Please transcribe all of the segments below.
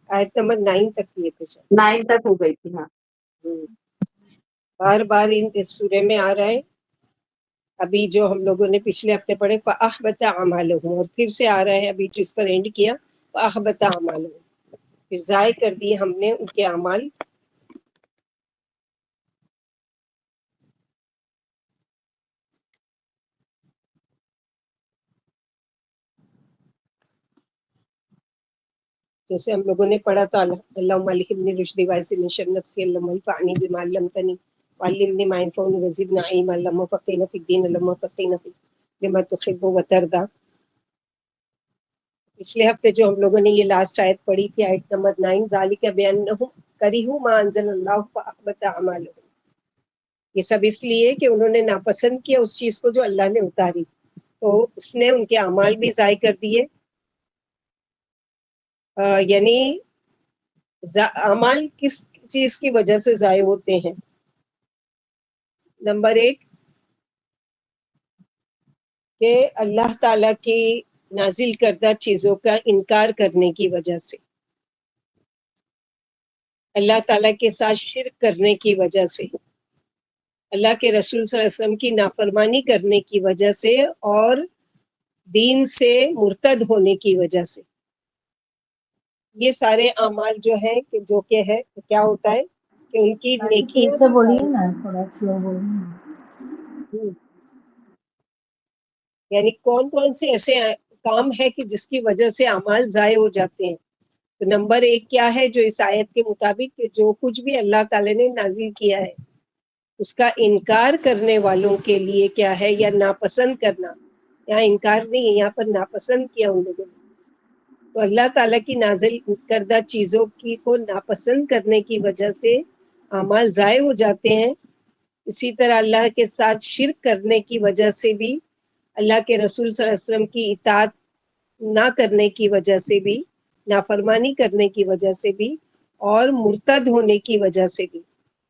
آیت نمبر 9 تک کیے تھے شاید. 9 تک ہو گئی تھی. ہاں بار بار اس سورے میں آ رہا ہے. ابھی جو ہم لوگوں نے پچھلے ہفتے پڑھے فَأَحْبَطَ أَعْمَالَهُمْ، اور پھر سے آ رہا ہے ابھی جس پر اینڈ کیا فَأَحْبَطَ أَعْمَالَهُمْ، پھر ضائع کر دیے ہم نے ان کے اعمال. جیسے ہم لوگوں نے پڑھا تھا اللہم الہمنی رشدی ویسر من نفسی اللہم انفعنی بما علمتنی وعلمنی ما ينفعني وزدنی علما اللہم فقہنا فی الدین اللہم فقہنا فی لما تحب وترضى. پچھلے ہفتے جو ہم لوگوں نے یہ لاسٹ آیت پڑھی تھی آیت نمبر 9 ذالک بانہم کرہوا ما انزل اللہ فاحبط اعمالہم، یہ سب اس لیے کہ انہوں نے ناپسند کیا اس چیز کو جو اللہ نے اتاری، تو اس نے ان کے اعمال بھی ضائع کر دیے. یعنی اعمال کس چیز کی وجہ سے ضائع ہوتے ہیں؟ نمبر 1 کہ اللہ تعالیٰ کی نازل کردہ چیزوں کا انکار کرنے کی وجہ سے، اللہ تعالیٰ کے ساتھ شرک کرنے کی وجہ سے، اللہ کے رسول صلی اللہ علیہ وسلم کی نافرمانی کرنے کی وجہ سے، اور دین سے مرتد ہونے کی وجہ سے. یہ سارے اعمال جو ہیں کہ جو کہ ہے کیا ہوتا ہے کہ ان کی نیکیاں سے بولیے نا، تھوڑا سلو بولیے. یعنی کون کون سے ایسے کام ہے کہ جس کی وجہ سے اعمال ضائع ہو جاتے ہیں. تو نمبر 1 کیا ہے جو اس آیت کے مطابق کہ جو کچھ بھی اللہ تعالی نے نازل کیا ہے اس کا انکار کرنے والوں کے لیے کیا ہے، یا ناپسند کرنا، یہاں انکار نہیں ہے، یہاں پر ناپسند کیا ان لوگوں نے. تو اللہ تعالیٰ کی نازل کردہ چیزوں کی کو ناپسند کرنے کی وجہ سے اعمال ضائع ہو جاتے ہیں. اسی طرح اللہ کے ساتھ شرک کرنے کی وجہ سے بھی، اللہ کے رسول صلی اللہ علیہ وسلم کی اطاعت نہ کرنے کی وجہ سے بھی، نافرمانی کرنے کی وجہ سے بھی، اور مرتد ہونے کی وجہ سے بھی،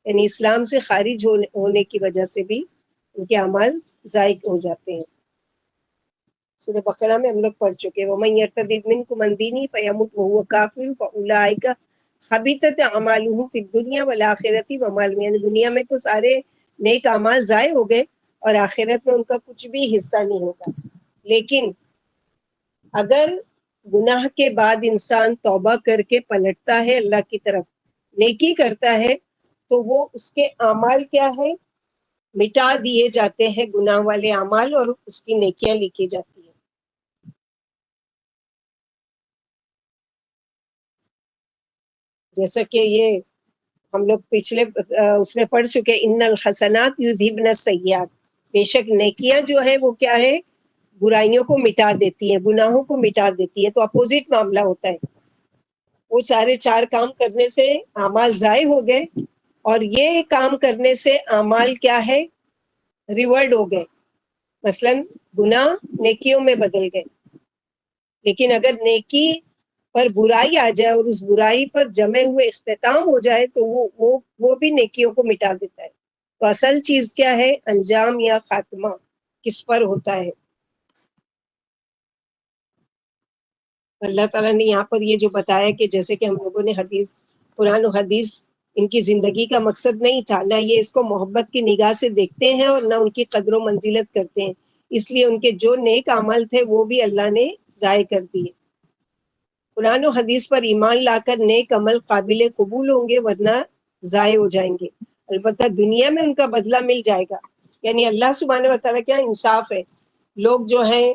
یعنی اسلام سے خارج ہونے کی وجہ سے بھی ان کے اعمال ضائع ہو جاتے ہیں. سورہ بقرہ میں ہم لوگ پڑھ چکے وَمَن يَرْتَدِدْ مِنْكُمْ عَنْ دِينِهِ فَيَمُتْ وَهُوَ كَافِرٌ فَأُولَٰئِكَ حَبِطَتْ أَعْمَالُهُمْ فِي الدُّنْيَا وَالْآخِرَةِ وَمَا لَهُم، یعنی دنیا میں تو سارے نیک اعمال ضائع ہو گئے اور آخرت میں ان کا کچھ بھی حصہ نہیں ہوگا. لیکن اگر گناہ کے بعد انسان توبہ کر کے پلٹتا ہے اللہ کی طرف، نیکی کرتا ہے، تو وہ اس کے اعمال کیا ہے، مٹا دیے جاتے ہیں گناہ والے اعمال، اور اس کی نیکیاں لکھی جاتی ہیں. جیسا کہ یہ ہم لوگ پچھلے اس میں پڑھ چکے ان الحسنات یذہبن السیئات، بے شک نیکیاں جو ہے وہ کیا ہے، برائیوں کو مٹا دیتی ہیں، گناہوں کو مٹا دیتی ہیں. تو اپوزٹ معاملہ ہوتا ہے. وہ سارے 4 کام کرنے سے اعمال ضائع ہو گئے، اور یہ کام کرنے سے اعمال کیا ہے، ریورڈ ہو گئے. مثلا گناہ نیکیوں میں بدل گئے. لیکن اگر نیکی پر برائی آ جائے اور اس برائی پر جمے ہوئے اختتام ہو جائے تو وہ بھی نیکیوں کو مٹا دیتا ہے. تو اصل چیز کیا ہے، انجام یا خاتمہ کس پر ہوتا ہے. اللہ تعالیٰ نے یہاں پر یہ جو بتایا کہ جیسے کہ ہم لوگوں نے حدیث، قرآن و حدیث ان کی زندگی کا مقصد نہیں تھا، نہ یہ اس کو محبت کی نگاہ سے دیکھتے ہیں اور نہ ان کی قدر و منزلت کرتے ہیں، اس لیے ان کے جو نیک اعمال تھے وہ بھی اللہ نے ضائع کر دیے. قرآن و حدیث پر ایمان لا کر نیک عمل قابل قبول ہوں گے، ورنہ ضائع ہو جائیں گے. البتہ دنیا میں ان کا بدلہ مل جائے گا. یعنی اللہ سبحانہ و تعالیٰ کیا انصاف ہے. لوگ جو ہیں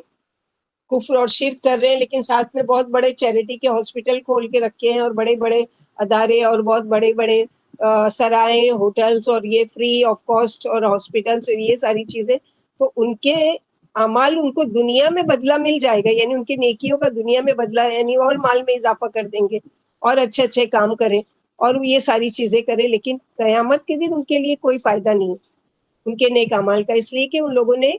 کفر اور شرک کر رہے ہیں، لیکن ساتھ میں بہت بڑے چیریٹی کے ہاسپٹل کھول کے رکھے ہیں، اور بڑے بڑے ادارے اور بہت بڑے بڑے سرائے، ہوٹلز، اور یہ فری آف کاسٹ اور ہاسپٹلز اور یہ ساری چیزیں. تو ان کے اعمال ان کو دنیا میں بدلہ مل جائے گا، یعنی ان کی نیکیوں کا دنیا میں بدلہ، یعنی اور مال میں اضافہ کر دیں گے اور اچھے اچھے کام کریں اور یہ ساری چیزیں کریں. لیکن قیامت کے دن ان کے لیے کوئی فائدہ نہیں ان کے نیک اعمال کا، اس لیے کہ ان لوگوں نے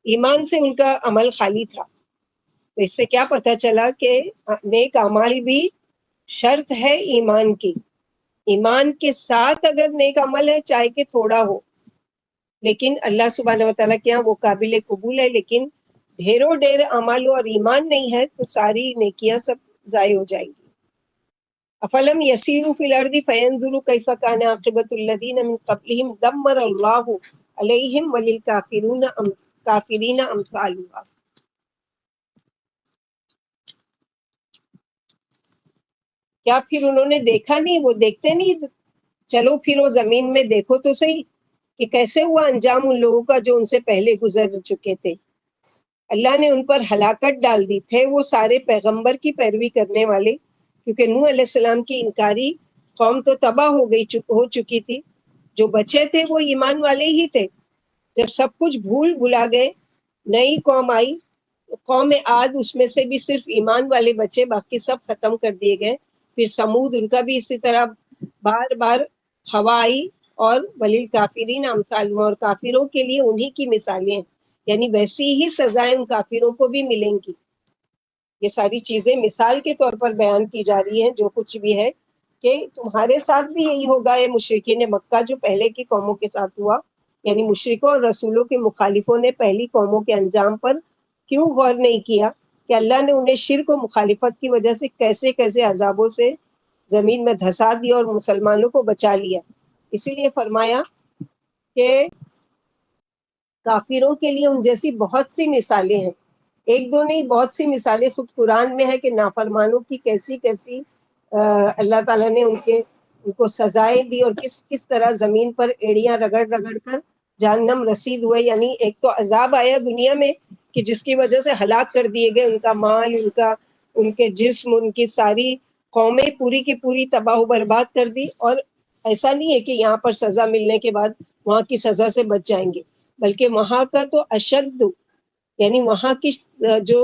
ایمان سے ان کا عمل خالی تھا. تو اس سے کیا پتہ چلا کہ نیک اعمال بھی شرط ہے ایمان کی. ایمان کے ساتھ اگر نیک عمل ہے چاہے کہ تھوڑا ہو، لیکن اللہ سبحانہ و تعالیٰ کے یہاں وہ قابل قبول ہے. لیکن ڈھیروں ڈھیر عمل اور ایمان نہیں ہے تو ساری نیکیاں سب ضائع ہو جائیں گی. افلم یسیروا فی الارض فینظروا کیف کان عاقبۃ الذین من قبلہم دمر اللہ علیہم وللکافرین امثالها. کیا پھر انہوں نے دیکھا نہیں؟ وہ دیکھتے نہیں؟ چلو پھر وہ زمین میں دیکھو تو صحیح کہ کیسے ہوا انجام ان لوگوں کا جو ان سے پہلے گزر چکے تھے. اللہ نے ان پر ہلاکت ڈال دی. تھے وہ سارے پیغمبر کی پیروی کرنے والے، کیونکہ نوح علیہ السلام کی انکاری قوم تو تباہ ہو چکی تھی. جو بچے تھے وہ ایمان والے ہی تھے. جب سب کچھ بھلا گئے، نئی قوم آئی، قوم عاد، اس میں سے بھی صرف ایمان والے بچے، باقی سب ختم کر دیے گئے. پھر سمود، ان کا بھی اسی طرح بار بار ہوا آئی. اور وللکافرین امثالها، اور کافروں کے لیے انہی کی مثالیں ہیں، یعنی ویسی ہی سزائیں ان کافروں کو بھی ملیں گی. یہ ساری چیزیں مثال کے طور پر بیان کی جا رہی ہیں. جو کچھ بھی ہے کہ تمہارے ساتھ بھی یہی ہوگا. یہ مشرکین مکہ جو پہلے کی قوموں کے ساتھ ہوا، یعنی مشرکوں اور رسولوں کے مخالفوں نے پہلی قوموں کے انجام پر کیوں غور نہیں کیا کہ اللہ نے انہیں شرک و مخالفت کی وجہ سے کیسے کیسے عذابوں سے زمین میں دھسا دیا اور مسلمانوں کو بچا لیا. اسی لیے فرمایا کہ کافروں کے لیے ان جیسی بہت سی مثالیں ہیں. ایک دو نہیں، بہت سی مثالیں خود قرآن میں ہے کہ نافرمانوں کی کیسی کیسی اللہ تعالیٰ نے ان کو سزائیں دی، اور کس طرح زمین پر ایڑیاں رگڑ رگڑ کر جہنم رسید ہوئے. یعنی ایک تو عذاب آیا دنیا میں کہ جس کی وجہ سے ہلاک کر دیے گئے، ان کا مال، ان کے جسم، ان کی ساری قومیں پوری کی پوری تباہ و برباد کر دی. اور ایسا نہیں ہے کہ یہاں پر سزا ملنے کے بعد وہاں کی سزا سے بچ جائیں گے، بلکہ وہاں کا تو اشد، یعنی وہاں کی جو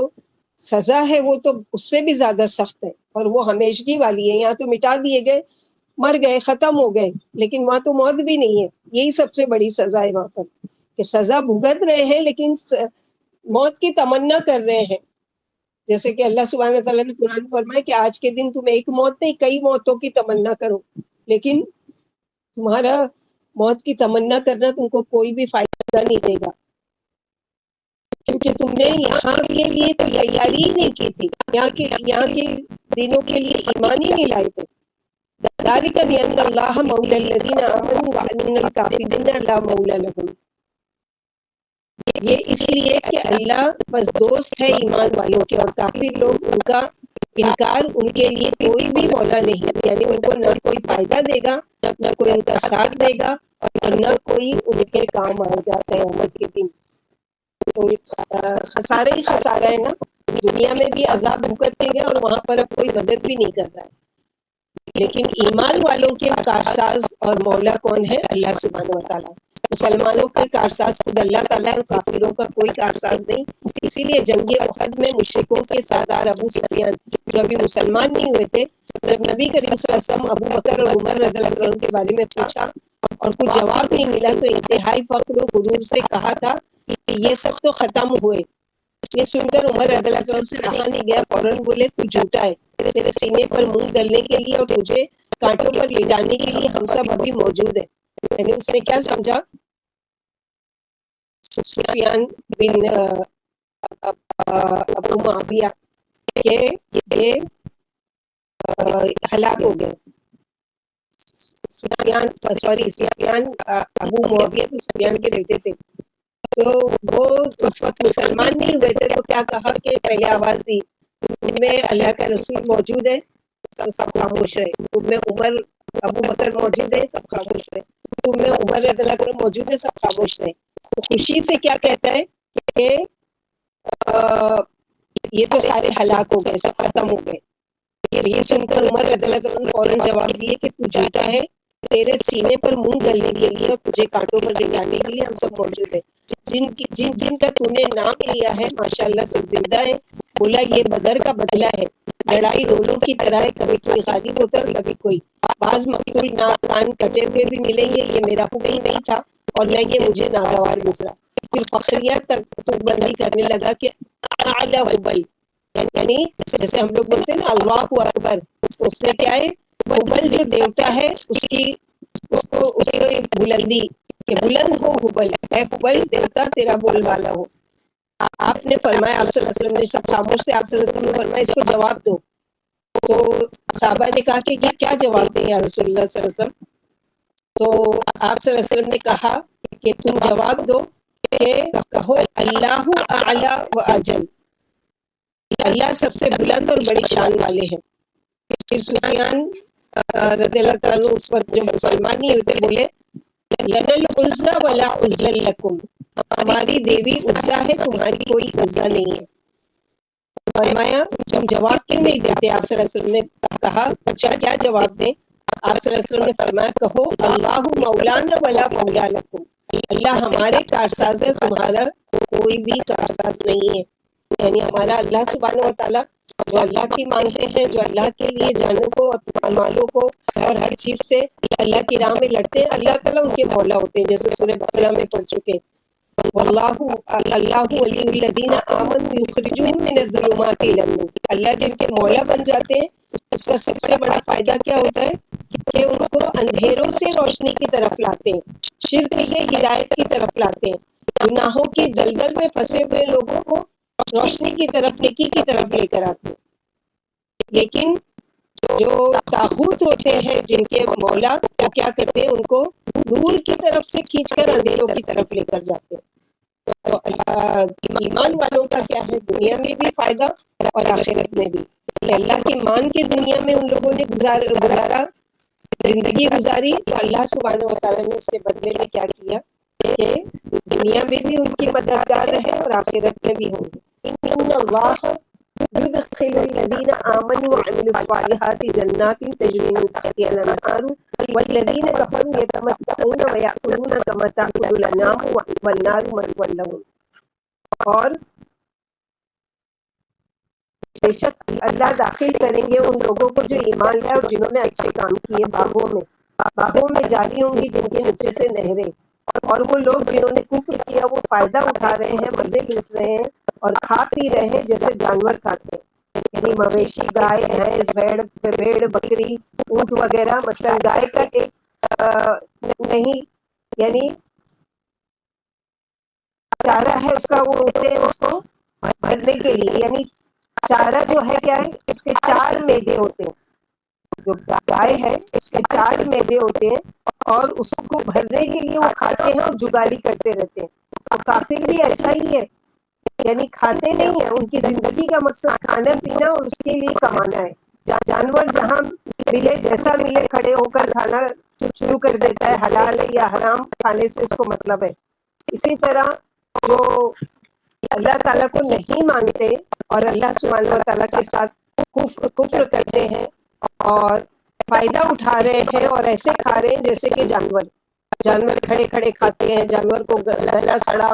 سزا ہے وہ تو اس سے بھی زیادہ سخت ہے، اور وہ ہمیشگی والی ہے. یہاں تو مٹا دیے گئے، مر گئے، ختم ہو گئے، لیکن وہاں تو موت بھی نہیں ہے. یہی سب سے بڑی سزا ہے وہاں پر، کہ سزا بھگت رہے ہیں لیکن موت کی تمنا کر رہے ہیں. جیسے کہ اللہ سبحانہ تعالیٰ نے قرآن میں فرمایا کہ آج کے دن تم ایک موت نہیں، کئی موتوں کی تمنا کرو، لیکن تمہارا موت کی تمنا کرنا تم کو کوئی بھی فائدہ نہیں دے گا، کیونکہ تم نے یہاں کے لیے تیاری ہی نہیں کی تھی، یہاں کے دنوں کے لیے ایمان ہی نہیں لائے تھے. ذالک بأن اللہ مولی الذین آمنوا وأن الکافرین لا مولی لهم. یہ اس لیے کہ اللہ بس دوست ہے ایمان والوں کے، اور کافر لوگ، ان کا انکار ان کے لیے کوئی بھی مولا نہیں، یعنی ان کو نہ کوئی فائدہ دے گا، نہ کوئی ان کا ساتھ دے گا، اور نہ کوئی ان کے کام آئے گا قیامت کے دن. تو خسارہ ہی خسارہ ہے نا. دنیا میں بھی عذاب بھگتیں گے اور وہاں پر اب کوئی مدد بھی نہیں کر رہا ہے. لیکن ایمان والوں کے کارساز اور مولا کون ہے؟ اللہ سبحانہ و تعالیٰ. مسلمانوں کا کارساز خود اللہ تعالیٰ، اور کافروں کا کوئی کارساز نہیں. اسی لیے جنگ احد میں مشرکوں کے سردار ابو سفیان جو ابھی مسلمان نہیں ہوئے تھے، جب نبی کریم صلی اللہ علیہ وسلم ابو بکر اور عمر رضی اللہ عنہ کے بارے میں پوچھا اور کچھ جواب نہیں ملا، تو انتہائی فخر و غرور سے کہا تھا کہ یہ سب تو ختم ہوئے. یہ سن کر عمر رضی اللہ عنہ سے رہا نہیں گیا، فوراً بولے تو جھوٹا ہے، تیرے سینے پر منہ ڈلنے کے لیے اور تجھے کانٹوں پر لے جانے کے لیے ہم سب ابھی موجود ہیں. یعنی اس نے کیا سمجھا؟ سفیان بن ابو معاویہ کہ یہ ہلاک ہو گئے. سفیان ابو معاویہ تو سفیان کے بیٹے تھے، تو وہ اس وقت مسلمان نہیں ہوئے تھے. تو کیا کہا کہ پہلے آواز دی، تم میں اللہ کا رسول موجود ہے، سب خاموش رہے. تم میں عمر ابو بکر موجود ہے، سب خاموش رہے. تم میں عمر رضی اللہ عنہ موجود ہے، سب خاموش رہے. تو خوشی سے کیا کہتا ہے کہ یہ تو سارے ہلاک ہو گئے، سب ختم ہو گئے. یہ سن کر عمر رضی اللہ عنہ فوراً جواب دیے کہ تو جھوٹا ہے، تیرے سینے پر منہ ڈلنے کے لیے اور تجھے کانٹوں پر لے جانے کے لیے ہم سب موجود ہیں. جن کا تو نے نام لیا ہے ماشاءاللہ سب زندہ ہے. بولا یہ بدر کا بدلہ ہے، لڑائی ڈولوں کی طرح ہے، کبھی کوئی غالب ہوتا ہے کبھی کوئی. بعض مقتول کان کٹے ہوئے بھی ملیں گے، یہ میرا حکم ہی نہیں تھا اور نہ یہ مجھے ناگوار گزرا. پھر فخریہ تک بندی کرنے لگا کہ اعلی حبل، یعنی جیسے ہم لوگ بولتے ہیں نا اللہ اکبر، اس نے کیا ہے، حبل جو دیوتا ہے اس کی بلندی، کہ بلند ہو حبل، اے حبل دیوتا تیرا بول والا ہو. آپ نے فرمایا، آپ صلی اللہ علیہ وسلم نے سب خاموش تھے، آپ صلی اللہ علیہ وسلم نے فرمایا اس کو جواب دو. تو صحابہ نے کہا کہ یہ کیا جواب دیں یا رسول اللہ صلی اللہ علیہ وسلم؟ تو آپ صلی اللہ علیہ وسلم نے کہا کہ تم جواب دو کہ کہو اللہ اعلی و اجل، اللہ سب سے بلند اور بڑی شان والے ہیں۔ پھر سفیان رضی اللہ تعالیٰ عنہ اس وقت جب مسلمان نہیں ہوتے بولے لنا العزى ولا عزى لكم، ہماری دیوی عزا ہے، تمہاری کوئی عزا نہیں ہے۔ فرمایا تم جواب کیوں نہیں دیتے؟ آپ صلی اللہ علیہ وسلم نے کہا اچھا کیا جواب دیں؟ آپ صلی اللہ علیہ وسلم نے فرمایا کہو اللہ مولانا ولا مولا لکم، اللہ ہمارے کارساز ہے، تمہارا کوئی بھی کارساز نہیں ہے۔ یعنی ہمارا اللہ سبحانہ و تعالیٰ جو اللہ کی مانتے ہیں، جو اللہ کے لیے جانوں کو اپنے مالوں کو اور ہر چیز سے اللہ کی راہ میں لڑتے ہیں، اللہ تعالیٰ ان کے مولا ہوتے ہیں، جیسے سورہ بقرہ میں پڑھ چکے ہیں۔ واللہ اللہ ولی الذین آمنوا یخرجهم من الظلمات الی النور، اللہ جن کے مولا بن جاتے ہیں اس کا سب سے بڑا فائدہ کیا ہوتا ہے کہ ان کو اندھیروں سے روشنی کی طرف لاتے ہیں، شرک سے ہدایت کی طرف لاتے ہیں، گناہوں کی دلدل میں پھنسے ہوئے لوگوں کو روشنی کی طرف، نیکی کی طرف لے کر آتے ہیں۔ لیکن جو طاغوت ہوتے ہیں جن کے مولا وہ کیا کرتے ہیں، ان کو نور کی طرف سے کھینچ کر اندھیروں کی طرف لے کر جاتے ہیں۔ تو ایمان والوں کا کیا ہے، دنیا میں بھی فائدہ اور آخرت میں بھی۔ اللہ کے مان کے دنیا میں ان لوگوں نے گزارا، زندگی گزاری، تو اللہ سبحانہ و تعالیٰ نے اس کے بدلے میں کیا کیا کہ دنیا میں بھی ان کی مددگار رہے اور آخرت میں بھی ہوں گے۔ ان اللہ يدخل الذين آمنوا وعملوا الصالحات جنات تجري من تحتها الأنهار والذين كفروا يتمتعون ويأكلون كما تأكل الأنعام والنار مثوى لهم۔ اور بے شک اللہ داخل کریں گے ان لوگوں کو جو ایمان لائے اور جنہوں نے اچھے کام کیے، باغوں میں جاری ہوں گی جن کے نیچے سے نہریں، اور وہ لوگ جنہوں نے کفر کیا وہ فائدہ اٹھا رہے ہیں، مزے لوٹ رہے ہیں اور کھا پی رہے ہیں جیسے جانور کھاتے ہیں، یعنی مویشی، گائے، بھینس، بھیڑ، بکری، اونٹ وغیرہ۔ مثلا گائے کا ایک نہیں یعنی چارہ ہے اس کا، وہ ہوتے ہیں اس کو بھرنے کے لیے، یعنی چارہ جو ہے کیا ہے، اس کے 4 میدے ہوتے ہیں۔ جو گائے ہے اس کے 4 میدے ہوتے ہیں اور اس کو بھرنے کے لیے وہ کھاتے ہیں اور جگالی کرتے رہتے ہیں۔ اور کافر بھی ایسا ہی ہے، یعنی کھاتے نہیں ہیں، ان کی زندگی کا مقصد کھانا پینا اور اس کے لیے کمانا ہے۔ جانور جہاں ملے، جیسا ملے، کھڑے ہو کر کھانا شروع کر دیتا ہے، حلال ہے یا حرام کھانے سے اس کو مطلب ہے۔ اسی طرح جو اللہ تعالیٰ کو نہیں مانتے اور اللہ سبحانہ و تعالیٰ کے ساتھ کفر کرتے ہیں اور فائدہ اٹھا رہے ہیں اور ایسے کھا رہے ہیں جیسے کہ جانور کھڑے کھڑے کھاتے ہیں، جانور کو گلا سڑا،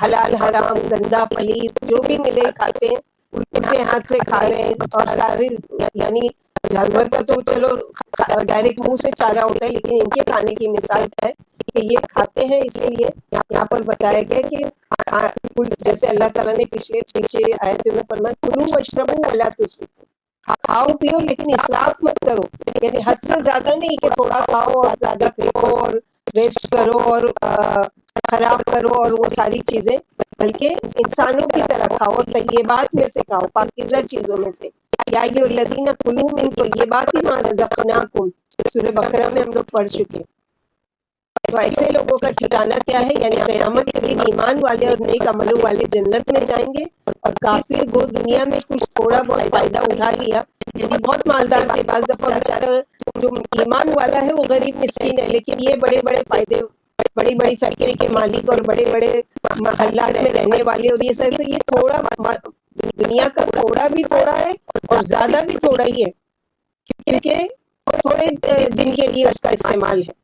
حلال حرام، گندا پلیت جو بھی ملے کھاتے ہیں، اپنے ہاتھ سے کھا رہے ہیں۔ اور سارے یعنی جانور کا تو چلو ڈائریکٹ منہ سے چارہ ہوتا ہے، لیکن ان کے کھانے کی مثال ہے کہ یہ کھاتے ہیں۔ اسی لیے یہاں پر بتایا گیا کہ جیسے اللہ تعالیٰ نے پیچھے آیت میں فرمایا کلوا واشربوا ولا تسرفوا، کھاؤ پیو لیکن اسراف مت کرو، یعنی حد سے زیادہ نہیں کہ تھوڑا کھاؤ اور زیادہ پھینکو اور ویسٹ کرو اور خراب کرو اور وہ ساری چیزیں، بلکہ انسانوں کی طرح کھاؤ، طیبات میں سے کھاؤ، پاکیزہ چیزوں میں سے۔ یا ایھا الذین کلوا من طیبات ما رزقناکم، سورہ بقرہ میں ہم لوگ پڑھ چکے۔ تو ایسے لوگوں کا ٹھکانہ کیا ہے، یعنی قیامت کے دن ایمان والے اور نیک عملوں والے جنت میں جائیں گے، اور کافر وہ دنیا میں کچھ تھوڑا بہت فائدہ اٹھا لیا، یعنی بہت مالدار تھے، بعض دفعہ بیچارہ جو ایمان والا ہے وہ غریب مسکین ہے، لیکن یہ بڑے بڑے فائدے، بڑی بڑی فیکٹری کے مالک اور بڑے بڑے محلات میں رہنے والے، اور یہ سب، تو یہ تھوڑا دنیا کا تھوڑا بھی تھوڑا ہے اور زیادہ بھی تھوڑا ہی ہے، کیونکہ تھوڑے دن کے لیے اس کا استعمال ہے۔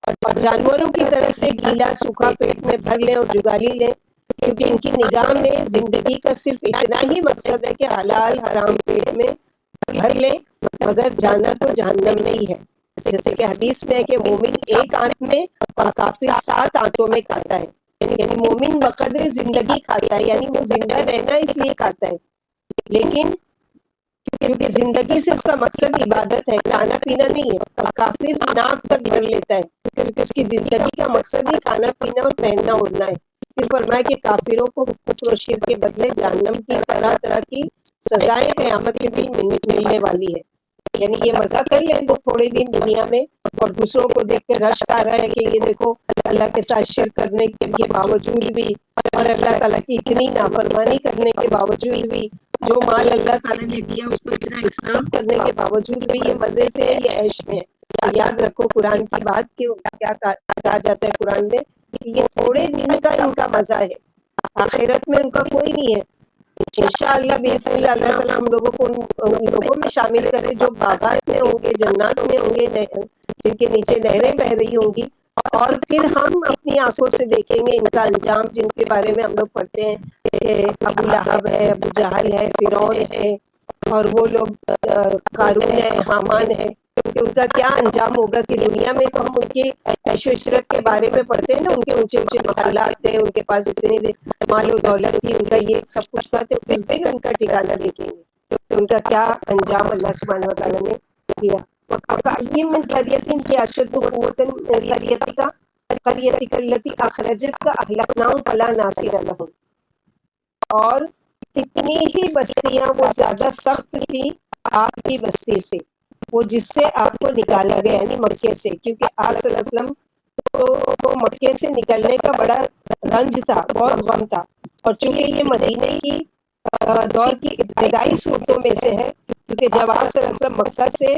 اور جانوروں کی طرح سے گیلا سوکھا پیٹ میں بھر لیں اور جگالی لیں، کیونکہ ان کی نگاہ میں زندگی کا صرف اتنا ہی مقصد ہے کہ حلال حرام پیٹ میں بھر لیں، مگر جانا تو جہنم میں ہی ہے۔ جیسے کہ حدیث میں ہے کہ مومن ایک آنت میں اور کافر 7 آنتوں میں کھاتا ہے، یعنی مومن بقدر زندگی کھاتا ہے، یعنی وہ زندہ رہنا اس لیے کھاتا ہے، لیکن کیونکہ زندگی سے اس کا مقصد عبادت ہے، کھانا پینا نہیں ہے۔ اور کافر ناک تک بھر لیتا ہے کیونکہ اس کی زندگی کا مقصد ہی کھانا پینا اور پہننا اوڑھنا ہے۔ پھر فرمایا کہ کافروں کو کفر و شرک کے بدلے جہنم کی طرح طرح کی سزائیں قیامت کے دن ملنے والی ہے. یعنی یہ مزہ کر لیں وہ تھوڑے دن دنیا میں، اور دوسروں کو دیکھ کے رشک آ رہا ہے کہ یہ دیکھو اللہ کے ساتھ شرک کرنے کے باوجود بھی، اور اللہ تعالیٰ کی اتنی نافرمانی کرنے کے باوجود بھی، جو مال اللہ تعالیٰ نے دیا اس کو اتنا اسلام کرنے کے باوجود بھی یہ مزے سے ہے، یہ عیش میں ہے. تو یاد رکھو قرآن کی بات کہ کیا کہا جاتا ہے قرآن میں کہ یہ تھوڑے دن کا ان کا مزہ ہے، آخرت میں ان کا کوئی نہیں ہے. انشاءاللہ بإذن اللہ اللہ تعالیٰ ہم لوگوں کو ان لوگوں میں شامل کرے جو باغات میں ہوں گے، جنات میں ہوں گے، جن کے نیچے نہریں بہ رہی ہوں گی. اور پھر ہم اپنی آنکھوں سے دیکھیں گے ان کا انجام، جن کے بارے میں ہم لوگ پڑھتے ہیں کہ ابو لہب ہے، ابو جہل ہے، فرعون ہے، اور وہ لوگ قارون ہے، حامان ہے، کہ ان کا کیا انجام ہوگا. کہ دنیا میں تو ہم ان کی عیش و عشرت کے بارے میں پڑھتے ہیں نا، ان کے اونچے اونچے محلات تھے، ان کے پاس اتنی مال و دولت تھی، ان کا یہ سب کچھ تھا. تو اس دن ان کا ٹھکانہ دیکھیں گے کہ ان کا کیا انجام اللہ سبحانہ و تعالیٰ نے کیا. وَكَأَيِّن مِّن قَرْيَةٍ هِيَ أَشَدُّ قُوَّةً مِّن قَرْيَتِكَ الَّتِي أَخْرَجَتْكَ أَهْلَكْنَاهُمْ فَلَا نَاصِرَ لَهُمْ. اور اتنی ہی بستیاں وہ زیادہ سخت تھی آپ کی بستی سے، وہ جس سے آپ کو نکالا گیا، یعنی مکے سے. کیونکہ آپ صلی اللہ علیہ وسلم کو مکے سے نکلنے کا بڑا رنج تھا، بہت غم تھا. اور چونکہ یہ مدینے کی دور کی ابتدائی صورتوں میں سے ہے، کیونکہ جب آپ صلی اللہ علیہ وسلم مکہ سے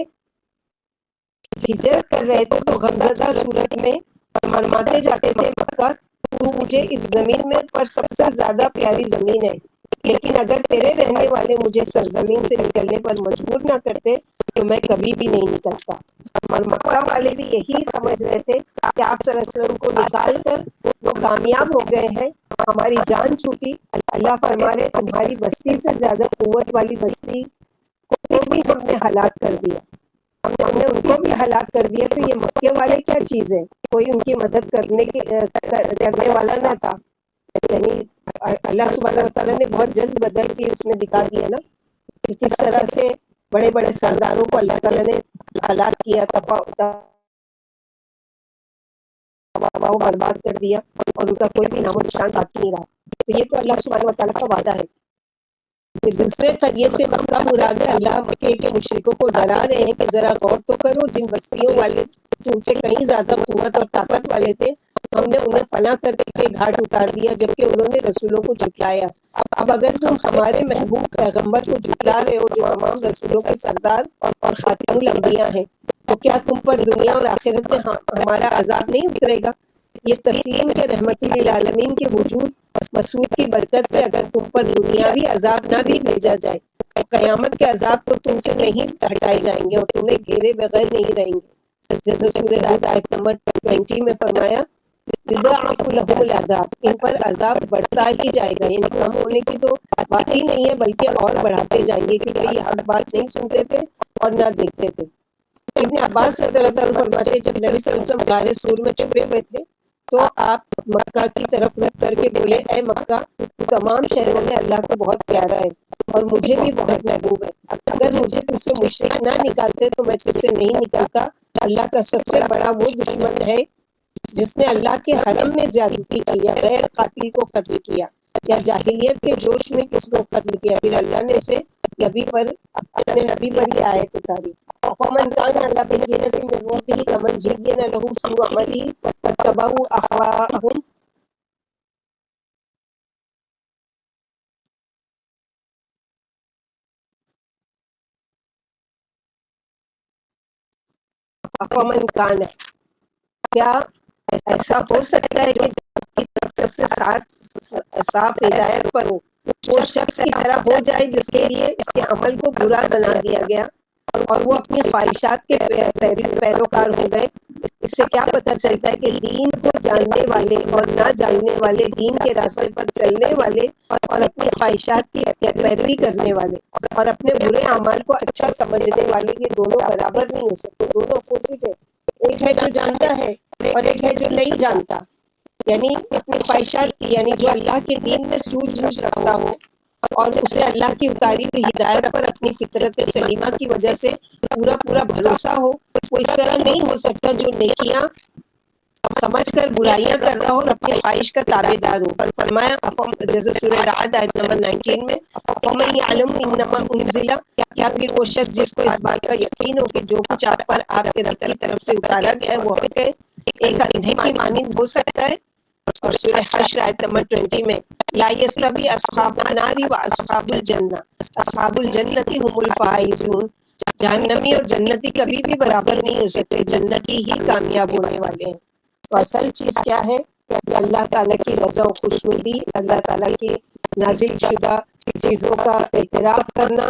ہجرت کر رہے تھے تو غمزدہ صورت میں فرماتے جاتے تھے مکہ تو مجھے اس زمین میں پر سب سے زیادہ پیاری زمین ہے، لیکن اگر تیرے رہنے والے مجھے سرزمین سے نکلنے پر مجبور نہ کرتے تو میں کبھی بھی نہیں نکلتا. اور مکہ والے بھی یہی سمجھ رہے تھے کہ آپ صلی اللہ علیہ وسلم کو نکال کر وہ کامیاب ہو گئے ہیں، ہماری جان چھوٹی. اللہ فرما رہے تمہاری بستی سے زیادہ قوت والی بستی کو بھی ہم نے ہلاک کر دیا، ہم نے ان کو بھی ہلاک کر دیا. تو یہ مکے والے کیا چیز ہے، کوئی ان کی مدد کرنے والا نہ تھا. یعنی اللہ سبحانہ وتعالیٰ نے بہت جلد بدل کے اس میں دکھا دیا نا کہ کس طرح سے بڑے بڑے سرداروں کو اللہ تعالیٰ نے ہلاک کیا، برباد کر دیا، اور ان کا کوئی بھی نام و نشان باقی نہیں رہا. تو یہ تو اللہ سبحانہ وتعالیٰ کا وعدہ ہے. دوسرے قریے سے مکہ مراد ہے. اللہ مکے کے مشرکوں کو ڈرا رہے ہیں کہ ذرا غور تو کرو، جن بستیوں والے ان سے کہیں زیادہ قوت اور طاقت والے تھے ہم نے انہیں فنا کر کے گھاٹ اتار دیا، جبکہ انہوں نے رسولوں کو جھٹلایا. اب اگر تم ہمارے محبوب پیغمبر کو جھٹلا رہے ہو جو تمام رسولوں کے سردار اور خاتم الانبیاء ہیں، تو کیا تم پر دنیا اور آخرت میں ہمارا عذاب نہیں اترے گا؟ یہ تسلیم کے رحمت للعالمین کے وجود مسعود کی برکت سے اگر تم پر دنیاوی عذاب نہ بھی بھیجا جائے تو قیامت کے عذاب تو تم سے نہیں ہٹائے جائیں گے اور تمہیں گھیرے بغیر نہیں رہیں گے. جیسے سورہ ہود آیت نمبر 20 میں فرمایا یضاعف لهم العذاب، ان پر عذاب بڑھتا ہی جائے گا. یعنی کم ہونے کی تو بات ہی نہیں ہے بلکہ اور بڑھاتے جائیں گے، کیونکہ یہ حق بات نہیں سنتے تھے اور نہ دیکھتے تھے. ابن عباس رضی اللہ عنہ فرماتے ہیں جب نبی صلی اللہ علیہ وسلم غار سور میں چھپے ہوئے تھے تو آپ مکہ کی طرف رخ کر کے بولے اے مکہ تو تمام شہروں میں اللہ کو بہت پیارا ہے اور مجھے بھی بہت محبوب ہے. اگر مجھے تجھ سے مشرک نہ نکالتے تو میں تجھ سے نہیں نکلتا. اللہ کا سب سے بڑا وہ دشمن ہے جس نے اللہ کے حرم میں زیادتی کی یا غیر قاتل کو قتل کیا یا جاہلیت کے جوش میں کس کو قتل کیا، پھر اللہ نے اسے اپنے نبی پر یہ آیت اتاری. فمن كان على بينة من ربه كمن زين له سوء عمله واتبعوا أهواءهم فمن كان، کیا ایسا ہو سکتا ہے کہ کی طرف سے صاف ہدایت پر ہو وہ شخص کی طرح ہو جائے جس کے لیے اس کے عمل کو برا بنا دیا گیا اور وہ اپنی خواہشات کے پیروکار ہو گئے. اس سے کیا پتہ چلتا ہے کہ دین کو جاننے والے اور نہ جاننے والے، دین کے راستے پر چلنے والے اور اپنی خواہشات کی پیروی کرنے والے اور اپنے برے اعمال کو اچھا سمجھنے والے، یہ دونوں برابر نہیں ہو سکتے، دونوں اپوزٹ ہے. ایک ہے جو جانتا ہے اور ایک ہے جو نہیں جانتا. یعنی اپنی خواہشات کی، یعنی جو اللہ کے دین میں سوجھ بوجھ رکھتا ہو اور اسے اللہ کی اتاری ہوئی ہدایت پر اپنی فطرت سلیمہ کی وجہ سے پورا بھروسہ ہو، وہ اس طرح نہیں ہو سکتا جو نیکیاں سمجھ کر برائیاں کر رہا ہو اور اپنی خواہش کا تابع دار ہو. اور فرمایا جیسے سورہ رعد آیت نمبر 19 میں فَمَن يَعْلَمُ إِنَّمَا أُنزِلَ، کیا پھر وہ شخص جس کو اس بات کا یقین ہو کہ جو کچھ آپ پر آپ کے رب کی طرف سے اتارا گیا ہے وہ حق ہے، ایک اندھے کی مانند ہو سکتا ہے. اور سورہ حشر آیت نمبر 20 میں لا یستوی اصحاب النار و اصحاب الجنہ اصحاب الجنۃ هم الفائزون، جہنمی اور جنتی کبھی بھی برابر نہیں ہو سکتے، جنتی ہی کامیاب ہونے والے ہیں. تو اصل چیز کیا ہے کہ اللہ تعالیٰ کی رضا و خوشنودی، اللہ تعالیٰ کی نازل شدہ چیزوں کا اعتراف کرنا،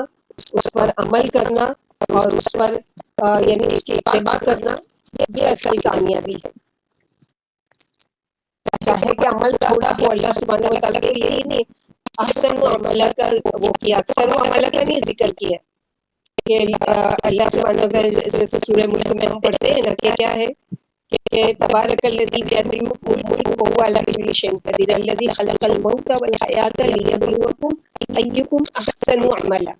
اس پر عمل کرنا اور اس پر یعنی اس کی اتباع کرنا، یہ اصل کامیابی ہے. چاہے کہ عمل تھوڑا ہو، اللہ سبحانہ و تعالیٰ کے لیے نہیں احسن و عملہ کا وہ کیا، اکثر و عملہ کا نہیں ذکر کیا کہ اللہ سبحانہ و تعالیٰ جیسے سورہ ملک میں ہم پڑھتے ہیں نا کہ کیا ہے کہ تبارک الذی بیدہ الملک وہو علی کل شیء قدیر الذی خلق الموت والحیاۃ لیبلوکم ایکم احسن عملا.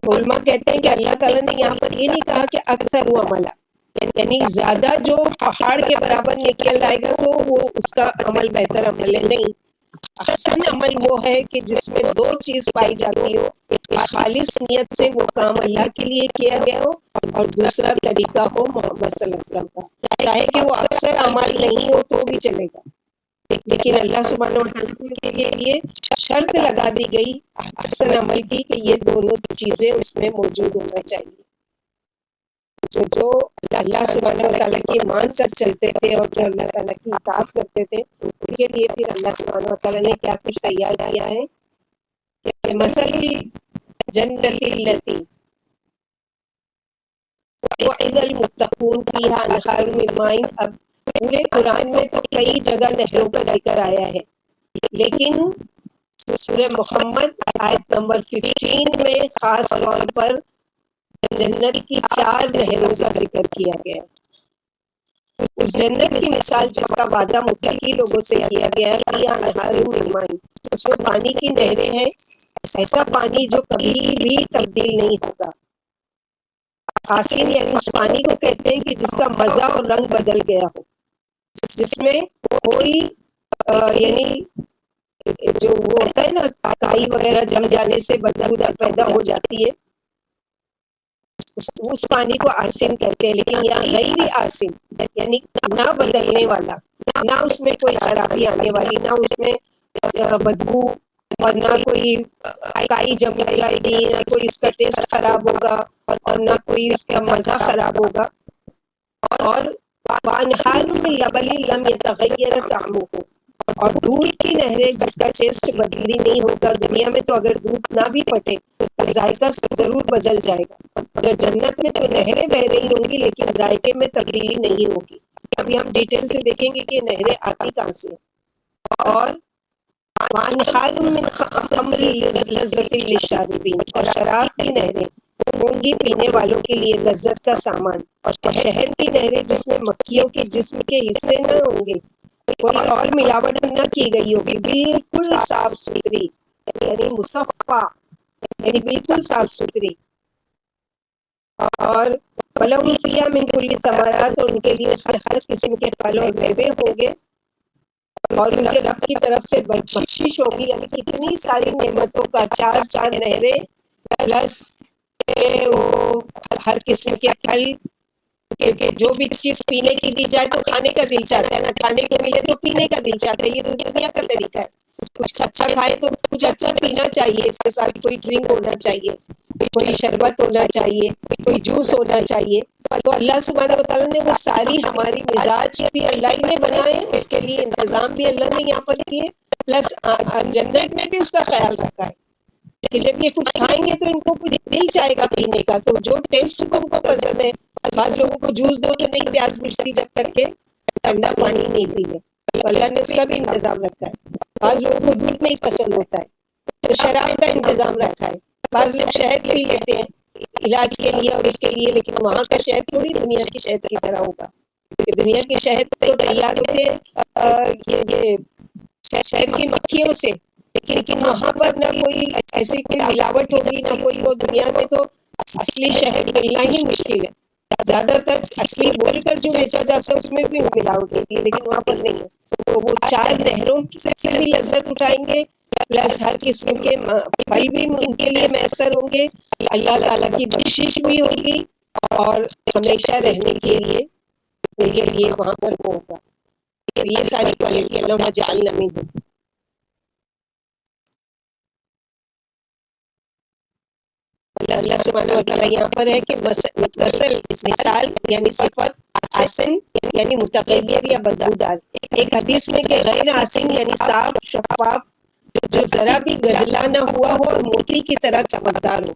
علماء کہتے ہیں کہ اللہ تعالیٰ نے یہاں پر یہ نہیں کہا کہ اکثر و عملا، یعنی زیادہ جو پہاڑ کے برابر نیکیاں لائے گا تو وہ اس کا عمل بہتر عمل ہے، نہیں. احسن عمل وہ ہے کہ جس میں دو چیز پائی جاتی ہو، خالص نیت سے وہ کام اللہ کے لیے کیا گیا ہو اور دوسرا طریقہ ہو محمد صلی اللہ علیہ وسلم کا. چاہے کہ وہ اکثر اعمال نہیں ہو تو بھی چلے گا، لیکن اللہ سبحانہ و تعالیٰ کے لیے یہ شرط لگا دی گئی احسن عمل کی کہ یہ دونوں چیزیں اس میں موجود ہونا چاہیے. جو اللہ سبحانہ و تعالیٰ کی مان کر چلتے تھے اور جو اللہ تعالیٰ کی اطاعت کرتے تھے ان کے لیے پھر اللہ سبحانہ و تعالیٰ نے کیا کچھ تیار کیا ہے کہ مثل جنت التی وعد المتقون فیہا انہار من ماء. اب پورے قرآن میں تو کئی جگہ نہروں کا ذکر آیا ہے، لیکن سورہ محمد آیت نمبر 15 میں خاص طور پر جنت کی 4 نہروں کا ذکر کیا گیا. اس جنت کی مثال جس کا وعدہ متقی لوگوں سے کیا گیا ہے فیہا انہار من ماء، اس میں پانی کی نہریں ہیں، ایسا پانی جو کبھی بھی تبدیل نہیں ہوگا. آسین یعنی اس پانی کو کہتے ہیں کہ جس کا مزہ اور رنگ بدل گیا ہو، جس میں کوئی یعنی جو وہ ہوتا ہے نا کائی وغیرہ جم جانے سے بدبو پیدا ہو جاتی ہے، اس پانی کو آسن کہتے ہیں. لیکن یہاں غیر آسن یعنی نہ بدلنے والا، نہ اس میں کوئی خرابی آنے والی، نہ اس میں بدبو اور نہ کوئی کائی جم جائے گی، نہ کوئی اس کا ٹیسٹ خراب ہوگا اور نہ کوئی اس کا مزہ خراب ہوگا. اور وانہار من لبن لم یتغیر طعمہ، اور دودھ کی نہریں جس کا ٹیسٹ بدلی نہیں ہوگا. دنیا میں تو اگر دودھ نہ بھی پھٹے تو ذائقہ ضرور بدل جائے گا، اگر جنت میں تو نہریں بہ رہی ہوں گی لیکن ذائقے میں تبدیلی نہیں ہوگی. ابھی ہم ڈیٹیل سے دیکھیں گے کہ یہ نہریں آتی کہاں سے. اور وانہار من خمر لذت للشاربین، اور شراب کی نہریں ہوں گی پینے والوں کے لیے لذت کا سامان. اور شہد کی نہریں جس میں مکھیوں کے جسم کے حصے نہ ہوں گے، کوئی اور ملاوٹ نہ کی گئی ہوگی، بالکل صاف ستھری یعنی مصفا یعنی بالکل صاف ستھری. اور وَلَهُمْ فِيهَا مِنْ كُلِّ الثَّمَرَاتِ، اور ان کے لیے اس میں ہر قسم کے پھل اور میوے ہوں گے، اور ان کے رب کی طرف سے بخشش ہوگی. یعنی کتنی ساری نعمتوں کا 4 نہریں پلس وہ ہر قسم کے پھل، کہ جو بھی چیز پینے کی دی جائے تو کھانے کا دل چاہتا ہے، نہ کھانے کو ملے تو پینے کا دل چاہتا ہے. یہ تو دنیا کا طریقہ ہے. کچھ اچھا کھائے تو کچھ اچھا پینا چاہیے، اس کے ساتھ کوئی ڈرنک ہونا چاہیے، کوئی شربت ہونا چاہیے، کوئی جوس ہونا چاہیے. تو اللہ سبحانہ و تعالیٰ نے وہ ساری ہماری مزاج بھی اللہ ہی نے بنائے، اس کے لیے انتظام بھی اللہ نے یہاں پر کیے، پلس جنت میں بھی اس کا خیال رکھا ہے کہ جب یہ کچھ کھائیں گے تو ان کو کچھ دل چاہے گا پینے کا، تو جو ٹیسٹ کو ان کو پسند ہے. بعض لوگوں کو جوس دو تو نہیں پیاس بجھتی جب تک کہ ٹھنڈا پانی نہیں پیے، تو اللہ نے اس کا بھی انتظام رکھا ہے. بعض لوگوں کو دودھ نہیں پسند ہوتا ہے تو شراب کا انتظام رکھا ہے. بعض لوگ شہد پی لیتے ہیں علاج کے لیے اور اس کے لیے، لیکن وہاں کا شہد تھوڑی دنیا کی شہد کی طرح ہوگا، کیونکہ دنیا کے شہد تو تیار ہوتے ہیں یہ شہد کی مکھیوں سے، لیکن وہاں پر نہ کوئی ایسی کوئی ملاوٹ ہوگی، نہ کوئی وہ. دنیا میں تو اصلی شہد ملنا ہی مشکل ہے. زیادہ تر اصلی بول کر جو بیچا جاتا ہے اس میں بھی ملاوٹ ہوتی ہے، لیکن وہاں پر نہیں ہے۔ تو وہ 4 نہروں سے بھی لذت اٹھائیں گے، پلس ہر قسم کے پھل بھی ان کے لیے میسر ہوں گے، اللہ تعالیٰ کی بخشش بھی ہوگی، اور ہمیشہ رہنے کے لیے ان کے لیے وہاں پر وہ ہوگا۔ تو یہ ساری کوالٹی اللہ جعلنا منہم۔ اللہ سبحانہ و تعالیٰ یہاں پر ہے کہ مثل، مثال یعنی صفت، آسن یعنی متغیر یا بدبودار۔ ایک حدیث میں کہ غیر آسن یعنی صاف شفاف، جو ذرا بھی گدلا نہ ہوا ہو اور موتی کی طرح چمکدار ہو۔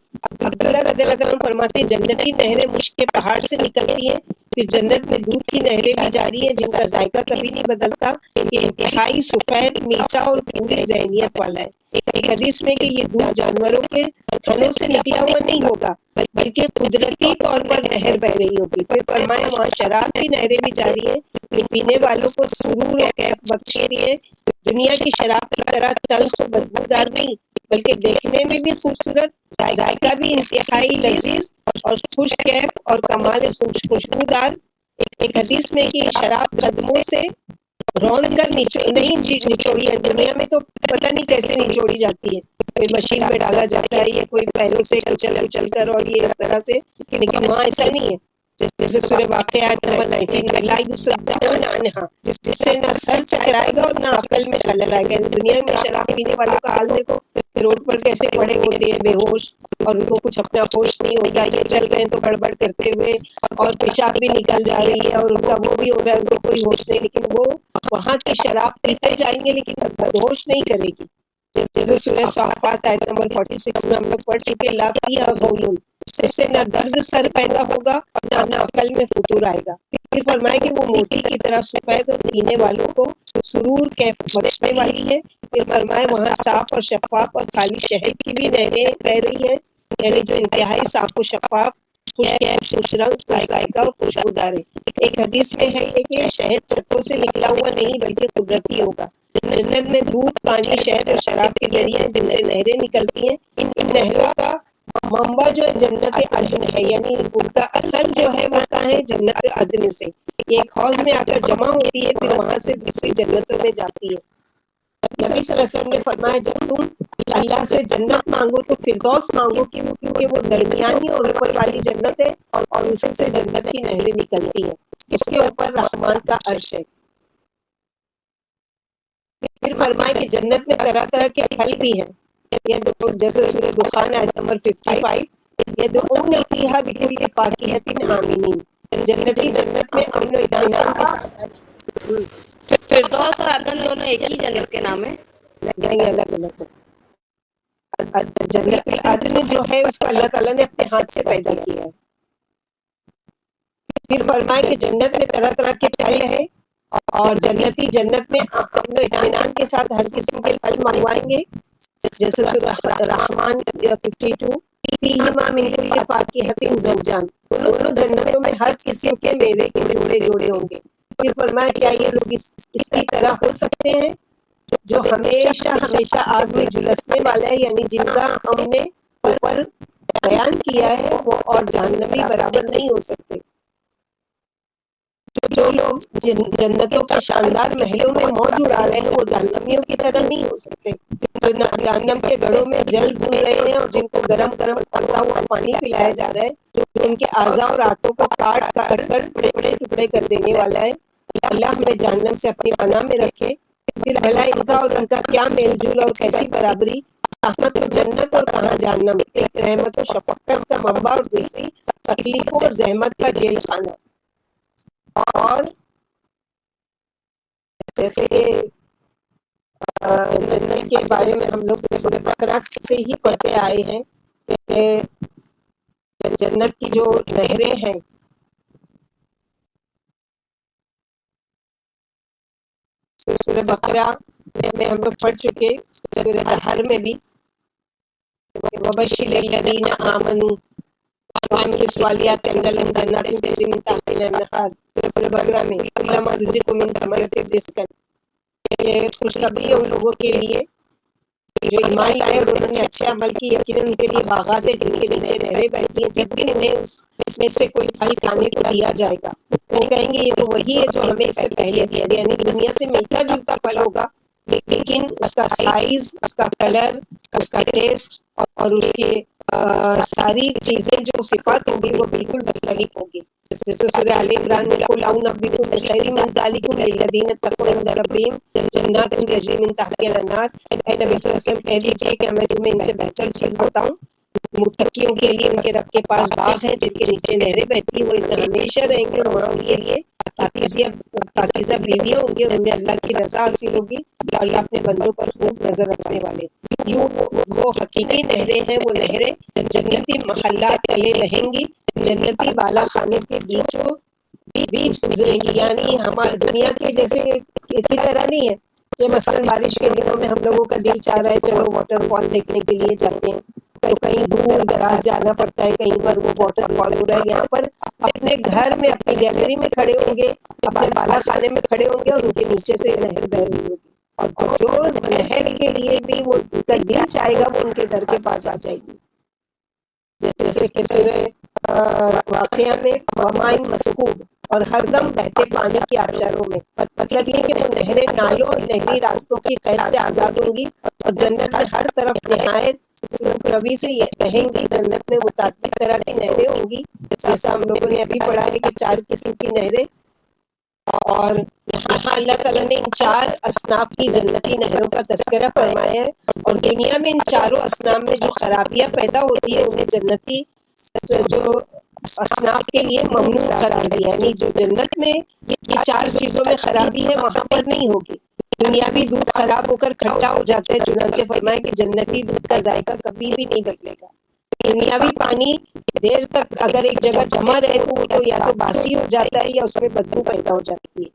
عبداللہ رضی اللہ عنہ فرماتے ہیں جنتی نہریں مشک کے پہاڑ سے نکلتی ہیں، پھر جنت میں دودھ کی نہریں بھی جاری ہیں جن کا ذائقہ کبھی نہیں بدلتا، یہ انتہائی سفید، میٹھا اور پوری ذہنیت والا ہے۔ ایک حدیث میں کہ یہ دودھ جانوروں کے تھنوں سے نکلا ہوا نہیں ہوگا بلکہ قدرتی طور پر نہر بہ رہی ہوگی۔ پھر فرمایا وہاں شراب کی نہریں بھی جاری ہیں، پینے والوں کو سرور اور کیف بخشتی ہیں، دنیا کی شراب کی طرح تلخ و بدبودار نہیں بلکہ دیکھنے میں بھی خوبصورت، ذائقہ بھی انتہائی لذیذ اور خوش کیف اور کمال خوشبودار۔ ایک حدیث میں کہ شراب قدموں سے روند کر نہیں نچوڑی ہے، دنیا میں تو پتہ نہیں کیسے نچوڑی جاتی ہے، کوئی مشین میں ڈالا جاتا ہے یا کوئی پیروں سے کچل کر اور یہ اس طرح سے، لیکن وہاں ایسا نہیں ہے۔ جیسے سورہ واقعہ آیت نمبر 19 لا یصدعون عنہا، جس سے نہ سر چکرائے گا اور نہ عقل میں خلل آئے گا۔ دنیا میں شراب پینے والوں کا حال دیکھو، روڈ پر کیسے پڑے ہوتے ہیں بے ہوش، اور ان کو کچھ اپنا ہوش نہیں ہوتا، یہ چل رہے ہیں تو بڑبڑ کرتے ہوئے، اور پیشاب بھی نکل جا رہی ہے اور ان کا وہ بھی ہو رہا ہے، ان کو کوئی ہوش نہیں، لیکن وہ وہاں کی شراب پیتے جائیں گے لیکن بدہوش نہیں کرے گی۔ جیسے سورہ صافات آیت نمبر 46 میں ہم لوگ پڑھ چکے، لا فیہا غول، اس سے نہ درد سر پیدا ہوگا نہ عقل میں فطور آئے گا۔ پھر فرمائے کہ وہ موتی کی طرح سفید اور پینے والوں کو سرور کیف بخشنے والی ہے۔ پھر فرمائے وہاں صاف اور شفاف اور خالی شہد کی بھی نہریں بہ رہی ہیں، یعنی جو انتہائی صاف و شفاف، خوش کیف، خوش رنگ، ذائقہ اور خوشبودار ہے۔ ایک حدیث میں ہے یہ کہ شہد چھتوں سے نکلا ہوا نہیں بلکہ قدرتی ہوگا۔ جنت میں دودھ، پانی، شہد اور شراب کے ذریعے جن سے نہریں نکلتی ہیں، ان نہروں کا منبع جو ہے جنت عدن ہے، یعنی ان کا اصل جو ہے وہ کہاں ہے؟ جنت عدن سے۔ یہ ایک حوض میں آ کر جمع ہوتی ہے، پھر وہاں سے دوسری جنتوں میں جاتی ہے۔ نبی صلی اللہ علیہ وسلم نے فرمایا جب تم اللہ سے جنت مانگو تو فردوس مانگو، کیونکہ وہ درمیانی اور اوپر والی جنت ہے اور اسی سے جنت کی نہریں نکلتی ہیں، اس کے اوپر رحمان کا عرش ہے۔ پھر فرمائے کہ جنت میں طرح طرح کے پھل بھی ہیں، یہ جیسے سورہ دخان آیت نمبر 55، یدعون فیہا بکل فاکہۃ آمنین، جنتی جنت میں امن و اطمینان کی فردوس اور عدن دونوں ایک ہی جنت کے نام ہے؟ نہیں، الگ الگ ہے۔ جنت عدن جو ہے اس کو اللہ تعالیٰ نے اپنے ہاتھ سے پیدا کیا ہے۔ پھر فرمائے کہ جنت میں طرح طرح کے پھل ہیں اور جنتی جنت میں امن و اطمینان کے ساتھ ہر قسم کے پھل منگوائیں گے، جیسے سورہ رحمان 52، فیہما من کل فاکہۃ زوجان، دونوں جنتوں میں ہر قسم کے میوے کے جوڑے جوڑے ہوں گے۔ پھر فرمایا کیا یہ لوگ اس کی طرح ہو سکتے ہیں جو ہمیشہ ہمیشہ آگ میں جھلسنے والا ہے، یعنی جن کا ہم نے اوپر بیان کیا ہے وہ اور جہنمی برابر نہیں ہو سکتے۔ جو لوگ جنتوں کے شاندار محلوں میں موج اڑا رہے ہیں وہ جہنمیوں کی طرح نہیں ہو سکتے، جو جہنم کے گڑھوں میں جل بھون رہے ہیں اور جن کو گرم گرم پکا ہوا پانی پلایا جا رہا ہے، جو ان کے اعضاء اور ہاتھوں کو کاٹ کاٹ کر ٹکڑے ٹکڑے کر دینے والا ہے۔ اللہ ہمیں جہنم سے اپنی پناہ میں رکھے۔ پھر بھلا ان کا اور ان کا کیا میل جول اور کیسی برابری، کہاں تو جنت اور کہاں جہنم، ایک رحمت و شفقت کا منبع اور دوسری تکلیفوں اور زحمت کا جیل خانہ۔ اور جیسے جنت کے بارے میں ہم لوگ سورہ بقرہ سے ہی پڑھتے آئے ہیں کہ جنت کی جو نہریں ہیں سورہ بقرہ میں ہم لوگ پڑھ چکے، سورہ دہر میں بھی، وبشر الذین آمنوا وعملوا الصالحات ان لهم جنات تجری من تحتها الانہار، سورہ بقرہ میں کلما رزقوا من ثمرۃ رزقا، یہ خوشخبری ہے ان لوگوں کے لیے جو ایمان لائے اور انہوں نے اچھے عمل کی یقیناً ان کے لیے باغات ہیں جن کے نیچے نہریں بہتی ہیں، جب بھی انہیں اس میں سے کوئی پھل کھانے کو دیا جائے گا وہ کہیں گے یہ تو وہی ہے جو ہمیں اس سے پہلے دیا گیا، یعنی دنیا سے ملتا جلتا پھل ہوگا لیکن اس کا سائز، اس کا کلر، اس کا ٹیسٹ اور اس کی ساری چیزیں جو صفات ہوں گی وہ بالکل مختلف ہوں گی۔ جیسے سورہ آل عمران میں قل انبئکم بخیر من ذلکم للذین اتقوا عند ربہم جنات تجری من تحتہا الانہار۔ اے نبی صلی اللہ علیہ وسلم کہہ دیجیے کہ میں تمہیں ان سے بہتر چیز بتاؤں، متقیوں کے لیے ان کے رب کے پاس باغ ہیں جن کے نیچے نہریں بہتی ہیں، وہ ان میں ہمیشہ رہیں گے اور وہاں ان کے لیے پاکیزہ بیویاں ہوں گی اور انہیں اللہ کی رضا حاصل ہوگی اور اللہ اپنے بندوں پر خوب نظر رکھنے والے۔ یوں وہ حقیقی نہریں ہیں، وہ نہریں جنتی محلات تلے رہیں گی، جنتی بالا خانے کے بیچ گزریں گی، یعنی ہمارے دنیا کے جیسے کی طرح نہیں ہے کہ مثلا بارش کے دنوں میں ہم لوگوں کا دل چاہ رہا ہے چلو واٹر فال دیکھنے کے لیے جاتے ہیں تو کہیں دور دراز جانا پڑتا ہے، کہیں پر وہ واٹر فال ہو رہا ہے، یہاں پر اپنے گھر میں اپنی گیلری میں کھڑے ہوں گے، اپنے بالا خانے میں کھڑے ہوں گے اور ان کے نیچے سے نہر بہ رہی ہوگی، اور جو نہر کے لیے بھی وہ کا دل چاہے گا وہ ان کے گھر کے پاس آ جائے گی، جیسے کہ سورہ واقعہ میں ومائن مسکوب اور ہر دم بہتے پانی کے آبشاروں میں، مطلب یہ کہ وہ نہریں نالوں اور نہری راستوں کی قید سے آزاد ہوں گی اور جنت میں ہر طرف نہایت روی سے بہیں گی۔ جنت میں متعدد طرح کی نہریں ہوں گی، جیسا ہم لوگوں نے ابھی پڑھا ہے کہ 4 قسم کی نہریں، اور یہاں اللہ تعالیٰ نے ان 4 اصناف کی جنتی نہروں کا تذکرہ فرمایا ہے، اور دنیا میں ان چاروں اصناف میں جو خرابیاں پیدا ہوتی ہیں انہیں جنتی جو اصناف کے لیے ممنوع قرار دیا، یعنی جو جنت میں یہ 4 چیزوں میں خرابی ہے وہاں پر نہیں ہوگی۔ دنیاوی دودھ خراب ہو کر کھٹا ہو جاتا ہے، چنانچہ فرمایا کہ جنتی دودھ کا ذائقہ کبھی بھی نہیں بدلے گا۔ دنیاوی پانی دیر تک اگر ایک جگہ جمع رہے تو وہ یا تو باسی ہو جاتا ہے یا اس میں بدبو پیدا ہو جاتی ہے،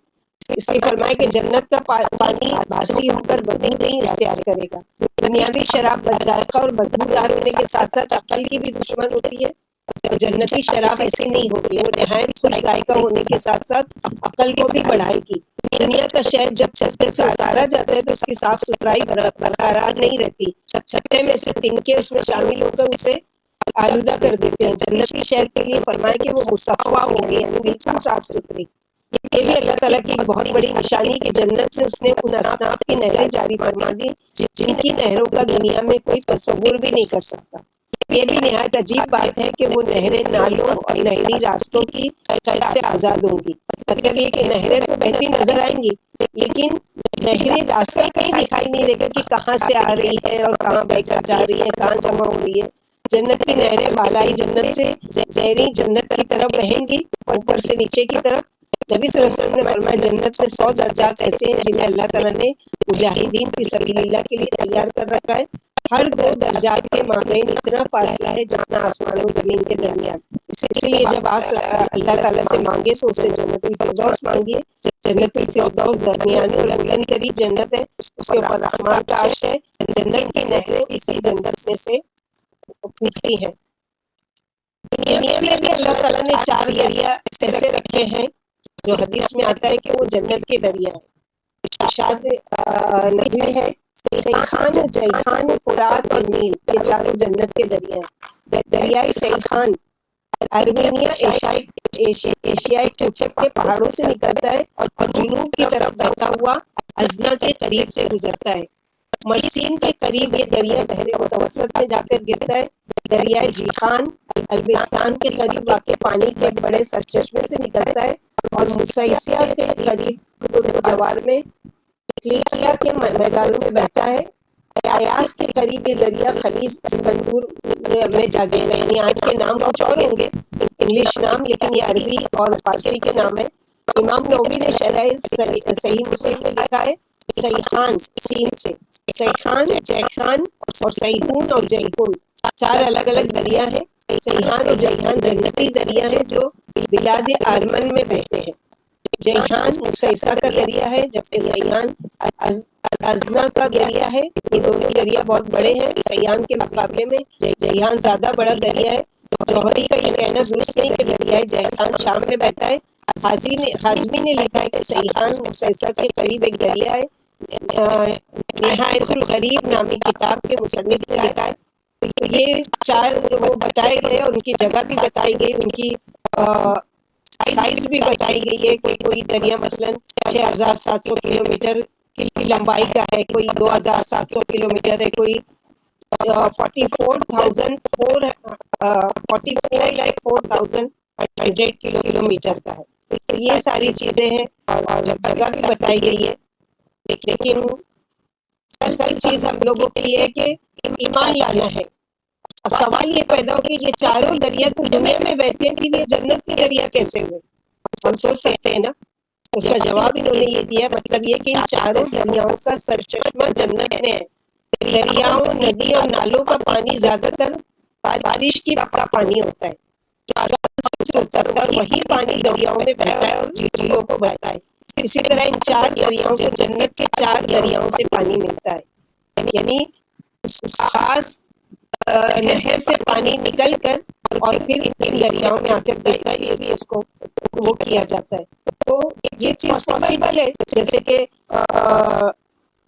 اس لیے فرمایا کہ جنت کا پانی باسی ہو کر بدبو نہیں اختیار کرے گا۔ دنیاوی شراب بد ذائقہ اور بدبودار ہونے کے ساتھ ساتھ عقل کی بھی دشمن ہوتی ہے، اور جنتی شراب ایسی نہیں ہوگی، وہ نہایت خوش ذائقہ ہونے کے ساتھ ساتھ عقل کو بھی بڑھائے گی۔ دنیا کا شہد جب چھتے سے اتارا جاتا ہے تو اس کی صاف ستھرائی برقرار نہیں رہتی، چھتے میں سے تنکے اس میں شامل ہو کر اسے آلودہ کر دیتے ہیں۔ جنتی شہد کے لیے فرمایا کہ وہ مصفا ہوں گے، یعنی بالکل صاف ستھری۔ یہ بھی اللہ تعالیٰ کی ایک بہت بڑی نشانی کہ جنت سے اس نے ان اصناف کی نہریں جاری فرما دی جن کی نہروں کا دنیا میں کوئی تصور بھی نہیں کر سکتا۔ یہ بھی نہایت عجیب بات ہے کہ وہ نہریں نالوں اور نہری راستوں کی قید سے آزاد ہوں گی، مطلب یہ کہ نہریں تو بہتی نظر آئیں گی لیکن نہری راستہ کہیں دکھائی نہیں دے گا کہ کہاں سے آ رہی ہے اور کہاں بہ کر جا رہی ہے، کہاں جمع ہو رہی ہے۔ جنت کی نہریں بالائی جنت سے زہری جنت کی طرف بہیں گی، اوپر سے نیچے کی طرف۔ نبی صلی اللہ علیہ وسلم نے فرمایا جنت میں 100 درجات ایسے ہیں جنہیں اللہ تعالیٰ نے مجاہدین فی سبیل اللہ کے لیے تیار کر رکھا ہے۔ ہر 2 درجات کے مابین اتنا فاصلہ ہے جتنا آسمان و زمین کے درمیان، اسی لیے جب آپ اللہ تعالیٰ سے مانگے تو اس سے جنت الفردوس مانگیے۔ جنت الفردوس درمیانی اور بلند ترین جنت ہے، اس کے اوپر رحمان کا عرش ہے، جنت کی نہریں اسی جنت میں سے پھوٹتی ہیں۔ دنیا میں بھی اللہ تعالیٰ نے 4 دریا ایسے رکھے ہیں جو حدیث میں آتا ہے کہ وہ جنت کے دریا ہیں۔ ارشاد نبی ہے سیخان، جیحان، فرات اور نیل، یہ چاروں جنت کے دریا ہیں۔ دریائے سیخان ارمینیا ایشیائی چوچک کے پہاڑوں سے نکلتا ہے اور جنوب کی طرف بہتا ہوا ازنا کے قریب سے گزرتا ہے۔ مرسین کے قریب یہ دریا بحر متوسط میں جا کر گرتا ہے۔ دریائے جیحان البستان کے قریب واقع پانی کے بڑے سرچشمے سے نکلتا ہے اور مسیسیہ کے قریب جوار میں کلیکیا کے میدانوں میں بہتا ہے۔ ایاس کے قریب یہ دریا خلیج اسکندور میں جا گرتا ہے، یعنی آج کے نام کچھ اور ہوں گے انگلش نام، لیکن یہ عربی اور فارسی کے نام ہے۔ امام نووی نے شرح صحیح مسلم میں لکھا ہے سیحان سین سے، سیحان، جیحان اور سیحون اور جیحون 4 الگ الگ دریا ہیں۔ سیحان اور جیحان جنتی دریا ہیں جو بلاد آرمن میں بہتے ہیں۔ جیحان مسیسا کا دریا ہے جبکہ سیحان ازنا کا دریا ہے۔ یہ دونوں دریا بہت بڑے ہیں، سیحان کے مقابلے میں جیحان زیادہ بڑا دریا ہے۔ جوہری کا یہ کہنا درست نہیں کہ دریائے جیحان شام میں بہتا ہے۔ حازمی نے لکھا ہے کہ سیحان مسیسا کے قریب ایک دریا ہے نہایت الغریب نامی کتاب کے مصنف نے لکھا ہے. یہ 4 وہ بتائے گئے، ان کی جگہ بھی بتائی گئی، ان کی سائز بھی بتائی گئی ہے. کوئی دریا مثلاً 6700 کلومیٹر کی لمبائی کا ہے، کوئی 2700 کلومیٹر ہے، کوئی 44,400 کلومیٹر کا ہے. تو یہ ساری چیزیں ہیں اور جگہ بھی بتائی گئی ہے. لیکن اصل چیز ہم لوگوں کے لیے ہے کہ ایمان لانا ہے. اب سوال یہ پیدا ہو کہ یہ چاروں دریا تو دنیا میں بہتے ہیں، کہ یہ جنت کے دریا کیسے ہوئے؟ ہم سوچ سکتے ہیں نا. اس کا جواب انہوں نے یہ دیا، مطلب یہ کہ ان چاروں دریاؤں کا سرچشمہ جنت میں ہے. دریاؤں، ندی اور نالوں کا پانی زیادہ تر بارش کی کا پانی ہوتا ہے، جو آسمان سے اترتا ہے، وہی پانی دریاؤں میں بہتا ہے اور جھیلوں کو بہتا ہے. اسی طرح ان 4 دریاؤں کو جنت کے 4 دریاؤں سے پانی ملتا ہے. یعنی خاص نہر سے پانی نکل کر اور پھر ان دریاؤں میں آ کر گرتا ہے، اس لیے اس کو وہ کیا جاتا ہے. تو یہ چیز پاسبل ہے. جیسے کہ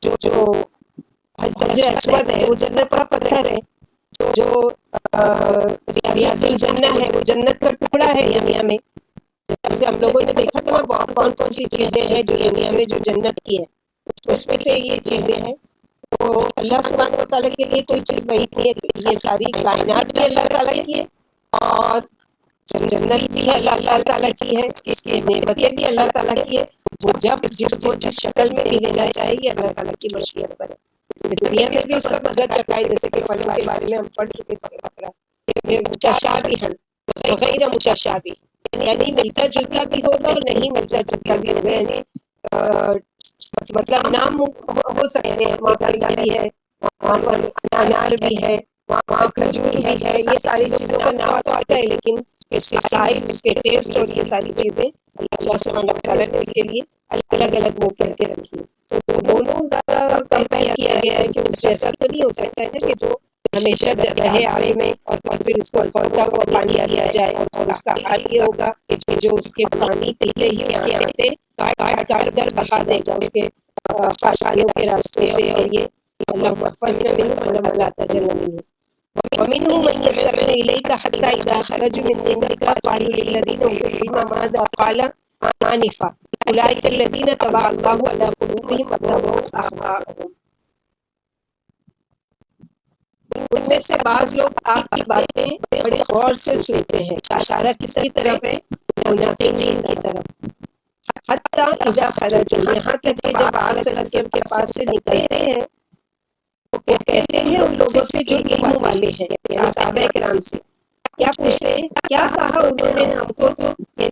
جو حجر اسود ہے وہ جنت کا پتھر ہے، جو ریاض الجنہ ہے وہ جنت کا ٹکڑا ہے دنیا میں. جیسے ہم لوگوں نے دیکھا تھا نا کون کون سی چیزیں ہیں جو دنیا میں جو جنت کی ہے، اس میں سے یہ چیزیں ہیں. تو اللہ سبحانہ و تعالیٰ کے لیے کوئی چیز نہیں ہے. یہ ساری کائنات بھی اللہ تعالیٰ کی ہے اور جنت بھی ہے اللہ تعالیٰ کی ہے، اس کی نعمتیں بھی اللہ تعالیٰ کی ہے. وہ جب جس کو جس شکل میں بھی دینا چاہے گی اللہ تعالیٰ کی مشیت پر ہے. دنیا میں بھی اس کا مزہ چکھائے، جیسے کہ پھلوں کے بارے میں ہم پڑھ چکے ہیں، متشابہاً وغیرہ متشابہ، یعنی ملتا جلتا بھی ہوگا اور نہیں ملتا جلتا بھی ہوگا. یعنی مطلب نام ہو سکتے ہیں، وہاں کیلا بھی ہے، وہاں پر انار بھی ہے، وہاں کھجور بھی ہے. یہ ساری چیزوں کا نام تو آتا ہے، لیکن اس کے سائز، اس کے ٹیسٹ اور یہ ساری چیزیں اللہ سبحانہ و تعالیٰ نے اس کے لیے الگ الگ وہ کر کے رکھی. تو دونوں کا کمپیئر کیا گیا ہے کہ اس سے ایسا تو نہیں ہو سکتا ہے کہ جو ہمیشہ رہے آڑے میں اور پھر اس کو کھولتا ہوا پانی دیا جائے، اور اس کا حال یہ ہوگا کہ جو اس کے پانی پیتے ہی اس کے آتے کاٹ کاٹ کر بہا دے گا اس کے خاشاکوں کے راستے سے. اور یہ اللہ محفظنا منه ولما لا تجل منه ومنهم من يستمع إليك حتى إذا خرجوا من عندك قالوا للذين أوتوا العلم ماذا قال آنفا أولئك الذين طبع الله على قلوبهم واتبعوا أهواءهم. ان میں سے بعض لوگ آپ کی باتیں بڑے غور سے سنتے ہیں. اشارہ کس کی طرف ہے؟ منافقین کی طرف. حتیٰ اذا خرجوا، یہاں تک کہ جب آپ صلی اللہ علیہ وسلم کے پاس سے نکلتے ہیں وہ کہتے ہیں ان لوگوں سے جو علم والے ہیں، یعنی صحابہ کرام سے، کیا پوچھتے ہیں کیا کہا انہوں نے ہم کو؟ تو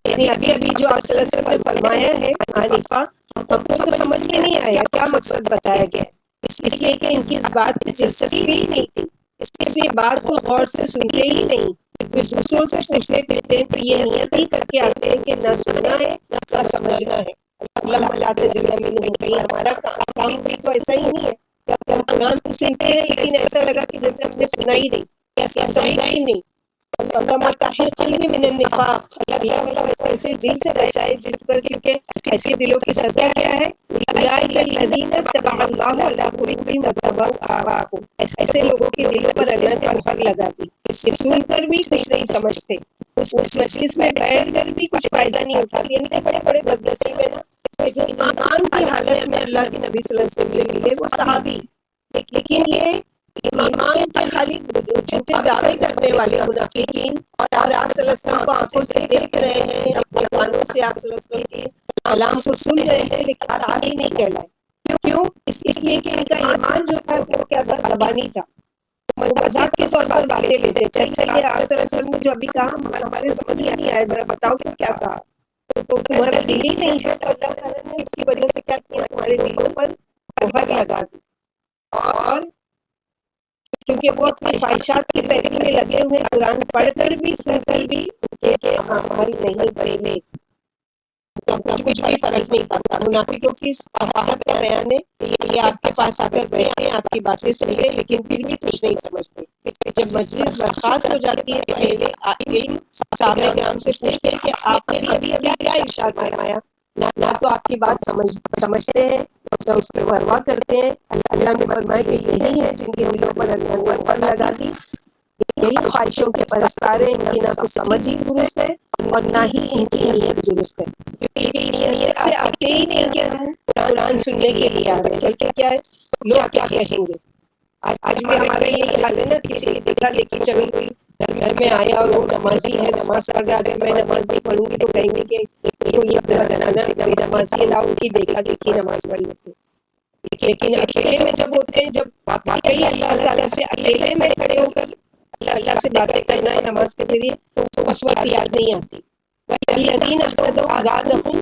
یعنی ابھی جو آپ صلی اللہ علیہ وسلم نے فرمایا ہے آنفا، ہم کو تو سمجھ میں نہیں آیا کیا مقصد بتایا گیا. اس لیے کہ ان کی اس بات میں دلچسپی ہی نہیں تھی، اس لیے بات کو غور سے سنتے ہی نہیں. پھر دوسروں سے پوچھتے پھرتے ہیں تو یہ نیت ہی کر کے آتے ہیں کہ نہ سننا ہے نہ سمجھنا ہے. اللہ لا تجل منه، کہیں ہمارا کام بھی تو ایسا ہی نہیں ہے کہ ہم قرآن تو سنتے ہیں لیکن ایسا لگا کہ جیسے ہم نے سنا ہی نہیں یا سمجھا ہی نہیں. اللہ طاہر قلب من النفاق، اللہ والا ایسے دل سے بچائے جن پر، کیونکہ ایسے دلوں کی سزا کیا ہے؟ اولئک الذین طبع اللہ علی قلوبہم واتبعوا اہواءہم. ایسے لوگوں کے دلوں پر اللہ نے مہر لگا دی کہ سن کر بھی کچھ نہیں سمجھتے، اس مجلس میں بیٹھ کر بھی کچھ فائدہ نہیں ہوتا. یعنی کہ بڑے بڑے بدنصیب ہیں نا جو ایمان کی حالت میں اللہ کے نبی صلی اللہ علیہ وسلم سے ملے وہ صحابی، لیکن یہ ایمان کے خالی جھوٹے دعوے کرنے والے منافقین، اور آپ صلی اللہ علیہ وسلم کو آنکھوں سے دیکھ رہے ہیں، اپنے کانوں سے آپ صلی اللہ علیہ وسلم کے کلام کو سن رہے ہیں، لیکن صحابی نہیں کہلائے. کیوں؟ اس لیے کہ ان کا ایمان جو تھا وہ کیا تھا؟ زبانی تھا. مذاق کے طور پر باتیں لیتے، چلیے آپ صلی اللہ علیہ وسلم نے جو ابھی کہا ہمارے سمجھ میں نہیں آیا، ذرا بتاؤ کہ کیا کہا. تو تمہارا دل ہی نہیں ہے تو اللہ تعالیٰ نے اس کی وجہ سے کیا کیا؟ تمہارے دلوں پر مہر لگا دی. اور کیونکہ وہ اپنی خواہشات کی پیروی میں لگے ہوئے، قرآن پڑھ کر بھی سن کر بھی کہ ہماری نہیں پڑے میں کچھ بھی فرق نہیں پڑتا. منافقوں کی صفاحت کا بیان ہے، یہ آپ کے پاس آ کر بیٹھے، آپ کی باتیں سن لیں لیکن پھر بھی کچھ نہیں سمجھتے. جب مجلس برخاست ہو جاتی ہے تو پہلے علم صحابہ کرام سے پوچھتے ہیں کہ آپ نے ابھی کیا ارشاد فرمایا. نہ تو آپ کی بات سمجھتے ہیں تو اس کی پرواہ کرتے ہیں. اللہ نے فرمایا کہ یہی ہے جن کے دلوں پر اللہ نے مہر لگا دی. یہی خواہشوں کے پرستار ہیں. ان کی نہ تو سمجھ ہی درست ہے اور نہ ہی ان کی نیت درست ہے. کیونکہ اس نیت سے آتے ہی نہیں کہ ہم قرآن سننے کے لیے آ رہے ہیں. بلکہ کیا ہے، لوگ کیا کہیں گے. آج بھی ہمارا یہی حال ہے نا، کسی نے دیکھا لیکن چلو کوئی گھر میں آیا اور وہ نمازی ہے، نماز پڑھ رہا ہے، میں نماز نہیں پڑھوں گی تو کہیں گے کہ دیکھو یہ بنا کوئی نمازی ہے، ان کی دیکھا دیکھی نماز پڑھ لیتے. لیکن اکیلے میں جب ہوتے ہیں، جب واقعی اللہ تعالیٰ سے اکیلے میں کھڑے ہو کر اللہ سے باتیں کرنا ہے نماز کے ذریعے، تو اس وقت یاد نہیں آتی. والذین اهتدوا زادهم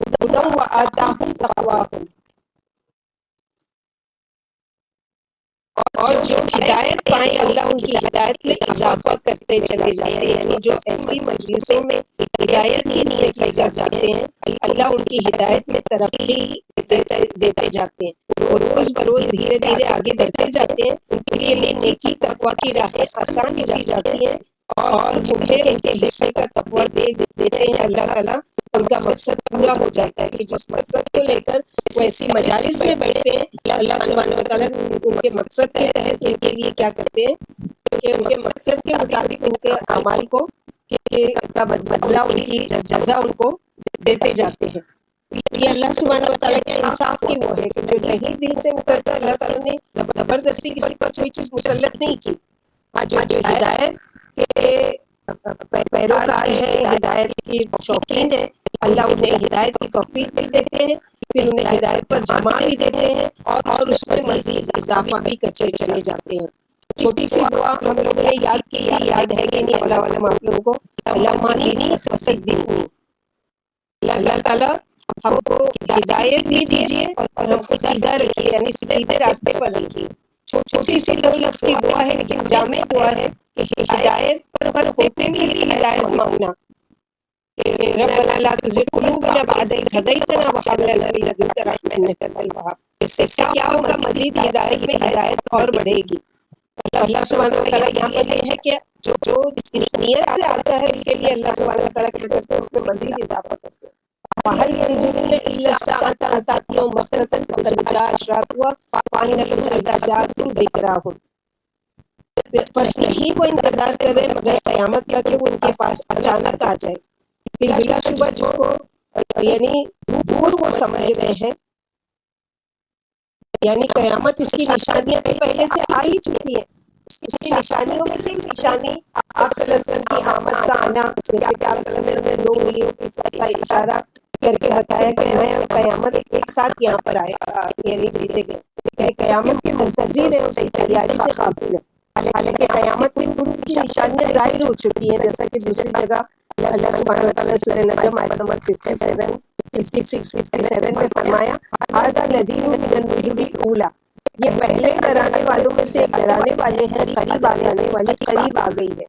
هدی وآتاهم تقواهم. اور جو ہدایت پائیں اللہ ان کی ہدایت میں اضافہ کرتے چلے جاتے ہیں. یعنی جو ایسی مجلسوں میں ہدایت کی نیت لے کر جاتے ہیں، اللہ ان کی ہدایت میں ترقی دیتے جاتے ہیں اور روز بروز دھیرے دھیرے آگے بڑھتے جاتے ہیں. ان کے لیے نیکی تقویٰ کی راہیں آسان ہو جاتی ہیں اور انہیں ان کے حصے کا تقویٰ دے دیتے ہیں اللہ تعالیٰ. ان کا مقصد پورا ہو جاتا ہے کہ جس مقصد کو لے کر وہ ایسی مجالس میں بیٹھتے ہیں، اللہ سبحانہ وتعالیٰ ان کے مقصد کے تحت ان کے لیے کیا کرتے ہیں کہ ان کے مقصد کے مطابق ان کے اعمال کو کا بدلہ، ان کی جزا ان کو دیتے جاتے ہیں. یہ اللہ سبحانہ وتعالیٰ کے انصاف کی وہ ہے کہ جو نہیں دل سے اترتا، اللہ تعالیٰ نے زبردستی کسی پر کوئی چیز مسلط نہیں کی. جو ہدایت کے پیروکار ہے، ہدایت کی شوقین ہے، اللہ انہیں ہدایت کی توفیق بھی دیتے ہیں، پھر انہیں ہدایت پر جمع بھی دیتے ہیں اور اس میں مزید اضافہ بھی کرتے چلے جاتے ہیں. چھوٹی سی دعا ہم لوگوں نے یاد کی، یاد ہے کہ نہیں اللہ والے آپ لوگوں کو؟ اللہ مانی حسد دینی. اللہ تعالیٰ ہم کو ہدایت بھی دیجیے اور ہم کو سیدھا رکھیے، یعنی سیدھے راستے پر رکھیے. چھوٹی سی دو لفظ کی دعا ہے لیکن جامع دعا ہے کہ ہدایت پر ہوتے بھی ہدایت مانگنا. ربنا لا تزغ قلوبنا بعد إذ هديتنا وهب لنا من لدنك رحمة إنك أنت الوهاب. اس سے کیا ہوگا؟ مزید ہدایت میں ہدایت اور بڑھے گی. اللہ سبحانہ وتعالیٰ یہاں پر یہ ہے کہ جو اس نیت سے آتا ہے اس کے لیے اللہ سبحانہ وتعالیٰ کیا کرتے ہیں؟ اس میں مزید اضافہ کرتے ہیں. وَهَلْ يَنظُرُونَ إِلَّا السَّاعَةَ أَن تَأْتِيَهُم بَغْتَةً فَقَدْ جَاءَ أَشْرَاطُهَا وَإِنَّكُمْ إِذَا جَاءَتْكُمْ ذِكْرَاهُمْ. بس نہیں وہ انتظار کر رہے مگر قیامت کا کہ وہ ان کے پاس اچانک آ جائے. پھر بلا شبہ جس کو یعنی دور وہ سمجھ رہے ہیں، یعنی قیامت اس کی نشانیاں تو پہلے سے آ ہی چکی ہے. اس کی نشانیوں میں سے ایک نشانی آپ صلی اللہ علیہ وسلم کی آمد کا آنا، جیسے کہ آپ صلی اللہ علیہ وسلم نے 2 انگلیوں کا اشارہ کر کے بتایا کہ میں قیامت ایک ساتھ یہاں پر آئے، یعنی بھیجے گئے. قیامت کے منتظر ہے، اس کی تیاری سے قابل ہے. حالانکہ قیامت میں ان کی نشانیاں ظاہر ہو چکی ہیں، جیسا کہ دوسری جگہ اللہ سبحانہ وتعالیٰ سورہ نجم آیت نمبر 56 میں فرمایا هذا نذیر من النذر الاولی. یہ پہلے ڈرانے والوں میں سے ایک ڈرانے والے ہیں، قریب آ جانے والی قریب آ گئی ہے.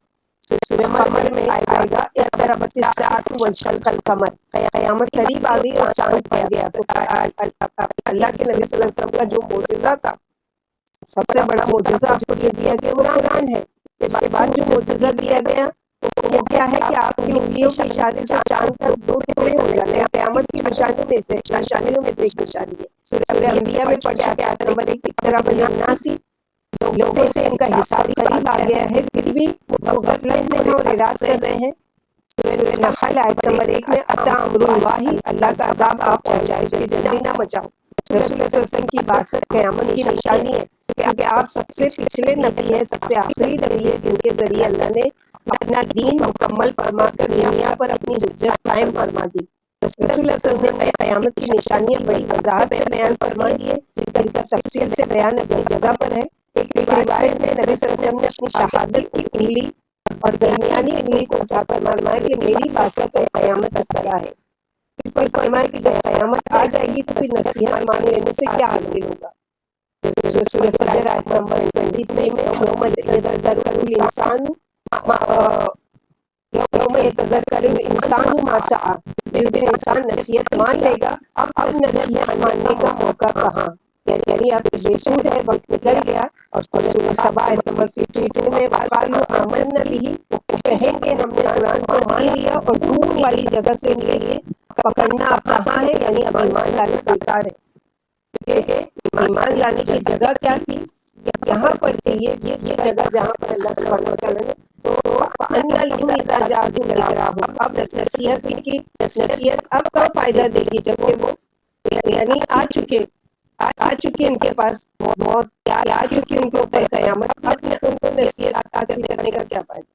سورہ قمر میں آئے گا اقتربت الساعة وانشق القمر. قیامت قریب آ گئی اور چاند پڑ گیا. تو اللہ کے نبی صلی اللہ علیہ وسلم کا جو معجزہ تھا، سب سے بڑا معجزہ آپ کو جو دیا گیا وہ قرآن ہے. اس کے بعد جو معجزہ دیا گیا وہ کیا ہے کہ آپ کی انگلیوں کے اشارے سے چاند کا 2 ٹکڑے ہو جانے. قیامت کی نشانیوں میں سے ایک نشانی ہے. سورہ انبیاء میں پڑھ چکے آیت نمبر 1 اقترب للناس. لوگوں سے ان کا حساب قریب آ گیا ہے، پھر بھی وہ غفلت میں اور اعراض کر رہے ہیں. سورہ نحل آیت نمبر 1 میں اتی امر اللہ، اللہ کا عذاب آپ پہنچائے، اس کی جلدی نہ مچاؤ. رسول اللہ صلی اللہ علیہ وسلم کی بعثت قیامت کی نشانی ہے کہ آپ سب سے پچھلے نبی ہیں، سب سے آخری نبی ہے جن کے ذریعے اللہ نے اپنا دین مکمل فرما کر دنیا پر اپنی حجت قائم فرما دی. رسول اللہ صلی اللہ علیہ وسلم نے قیامت کی نشانیاں بڑی وضاحت سے بیان فرما دی ہے، جن کا تفصیل سے بیان اپنی جگہ پر ہے. ایک روایت میں نبی صلی اللہ علیہ وسلم نے اپنی شہادت کی انگلی اور درمیانی انگلی کو اٹھا کر فرمایا کہ میری بعثت اور قیامت اس طرح ہے. پھر فرمایا کہ جب قیامت آ جائے گی تو پھر نصیحت مان لینے سے کیا حاصل ہوگا. جیسے سورہ فجر آیت نمبر 23 میں یوم یتذکر الانسان یوم یتذکر الانسان ما سعی. جس دن انسان نصیحت مان لے گا، اب نصیحت ماننے کا موقع کہاں؟ یعنی اب بے سود ہے، وقت نکل گیا. اور سورہ سبا آیت نمبر 52 میں قالوا آمنا به، وہ کہیں گے ہم نے قرآن کو مان لیا، اور دور والی جگہ سے ان کے لیے پکڑنا اب کہاں ہے، یعنی اب ایمان لانا بیکار ہے. ایمان لانے کی جگہ کیا تھی؟ یہاں پر تھی یہ جگہ جہاں پر اللہ سبحانہ وتعالیٰ نے تو فَأَنَّىٰ لَهُمْ إِذَا جَاءَتْهُمْ ذِكْرَاهُمْ، اب نصیحت ان کی نصیحت اب کا فائدہ دے گی جب وہ یعنی آ چکے ان کے پاس موت، آ چکی ان کے اوپر قیامت، اب ان کو نصیحت حاصل کرنے کا کیا فائدہ؟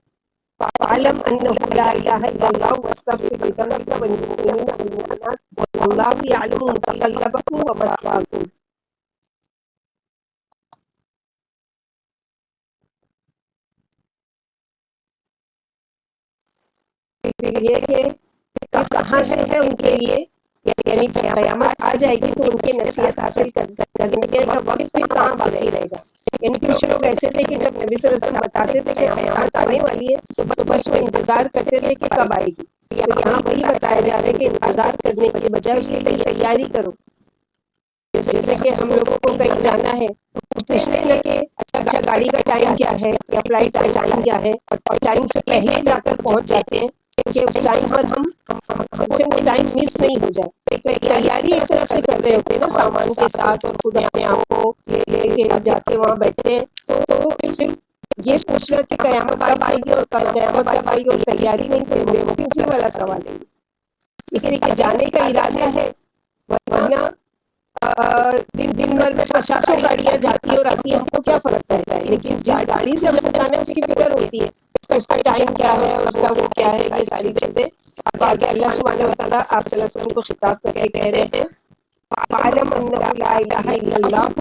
فَاعْلَمْ أَنَّهُ لَا إِلَٰهَ إِلَّا اللَّهُ وَاسْتَغْفِرْ لِذَنبِكَ وَلِلْمُؤْمِنِينَ وَالْمُؤْمِنَاتِ وَاللَّهُ يَعْلَمُ مُتَقَلَّبَكُمْ وَمَثْوَاكُمْ۔ پھر یہ کہ کہاں سے ہے ان کے لیے، یعنی جب قیامت آ جائے گی تو ان کی نصیحت حاصل کرنے کا وقت پھر کہاں باقی رہے گا؟ یعنی کچھ لوگ ایسے تھے کہ جب نبی صلی اللہ علیہ وسلم بتاتے تھے کہ قیامت آنے والی ہے تو بس وہ انتظار کرتے تھے کہ کب آئے گی۔ تو یہاں وہی بتایا جا رہا ہے کہ انتظار کرنے کی بجائے اس کی تیاری کرو۔ جیسے کہ ہم لوگوں کو کہیں جانا ہے تو پوچھتے ہیں کہ اچھا گاڑی کا ٹائم کیا ہے یا فلائٹ کا ٹائم کیا ہے، اور ٹائم سے پہلے جا کر پہنچ جاتے ہیں کہ اس ٹائم پر ہم سے وہ ٹائم مس نہیں ہو جائے۔ تو تیاری ایک طرف سے کر رہے ہوتے ہیں نا سامان کے ساتھ، اور خود اپنے آپ کو لے کے جاتے وہاں بیٹھتے ہیں، تو پھر صرف یہ پوچھنا کہ قیامت کب آئے گی اور قیامت کب آئے گی اور تیاری نہیں تو بیوقوفی والا سوال ہے۔ اس لیے کہ جانے کا ارادہ ہے، ورنہ دن بھر میں 50 گاڑیاں جاتی ہیں اور آتی ہیں، ہم کو کیا فرق پڑتا ہے؟ لیکن جس گاڑی سے ہم کو جانا ہے اس کی فکر ہوتی ہے، اس کا ٹائم کیا ہے، اس کا وہ کیا ہے، یہ ساری چیزیں آگے اللہ سبحانہ وتعالیٰ آپ صلی اللہ علیہ وسلم کو خطاب کر کے کہہ رہے ہیں فَاعْلَمْ أَنَّهُ لَا إِلَٰهَ إِلَّا اللَّهُ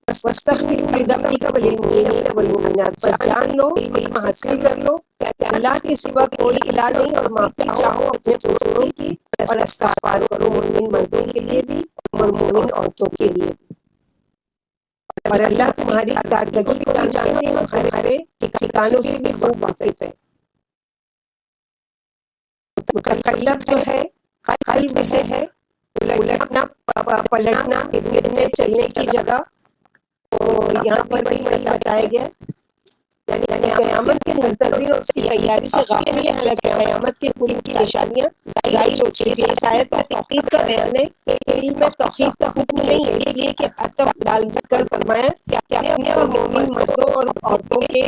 وَاسْتَغْفِرْ لِذَنبِكَ وَلِلْمُؤْمِنِينَ وَالْمُؤْمِنَاتِ، بس جان لو، علم حاصل کر لو کہ اللہ کے سوا کوئی الہ نہیں، اور معافی چاہو اپنے قصوروں کی اور استغفار کرو مومن مردوں کے لیے بھی اور مومن عورتوں کے لیے بھی، اور اللہ تمہاری کارکردگی کو بھی جانتے ہیں، ہمارے ٹھکانوں سے بھی خوب واقف ہے۔ متقلب جو ہے قلب سے ہے، الٹنا پلٹنا پھرنے چلنے کی جگہ، تو یہاں پر بھی وہی بتایا گیا، یعنی قیامت کے منتظر اور اس کی تیاری سے غافل ہیں، حالانکہ قیامت کے پوری کی نشانیاں ظاہر ہو چکی ہیں۔ اس آیت میں توحید کا بیان ہے کہ علم میں توحید کا حکم نہیں ہے، اس لیے کہ عطف ڈال کر فرمایا کہ اپنے اور مومن مردوں اور عورتوں کے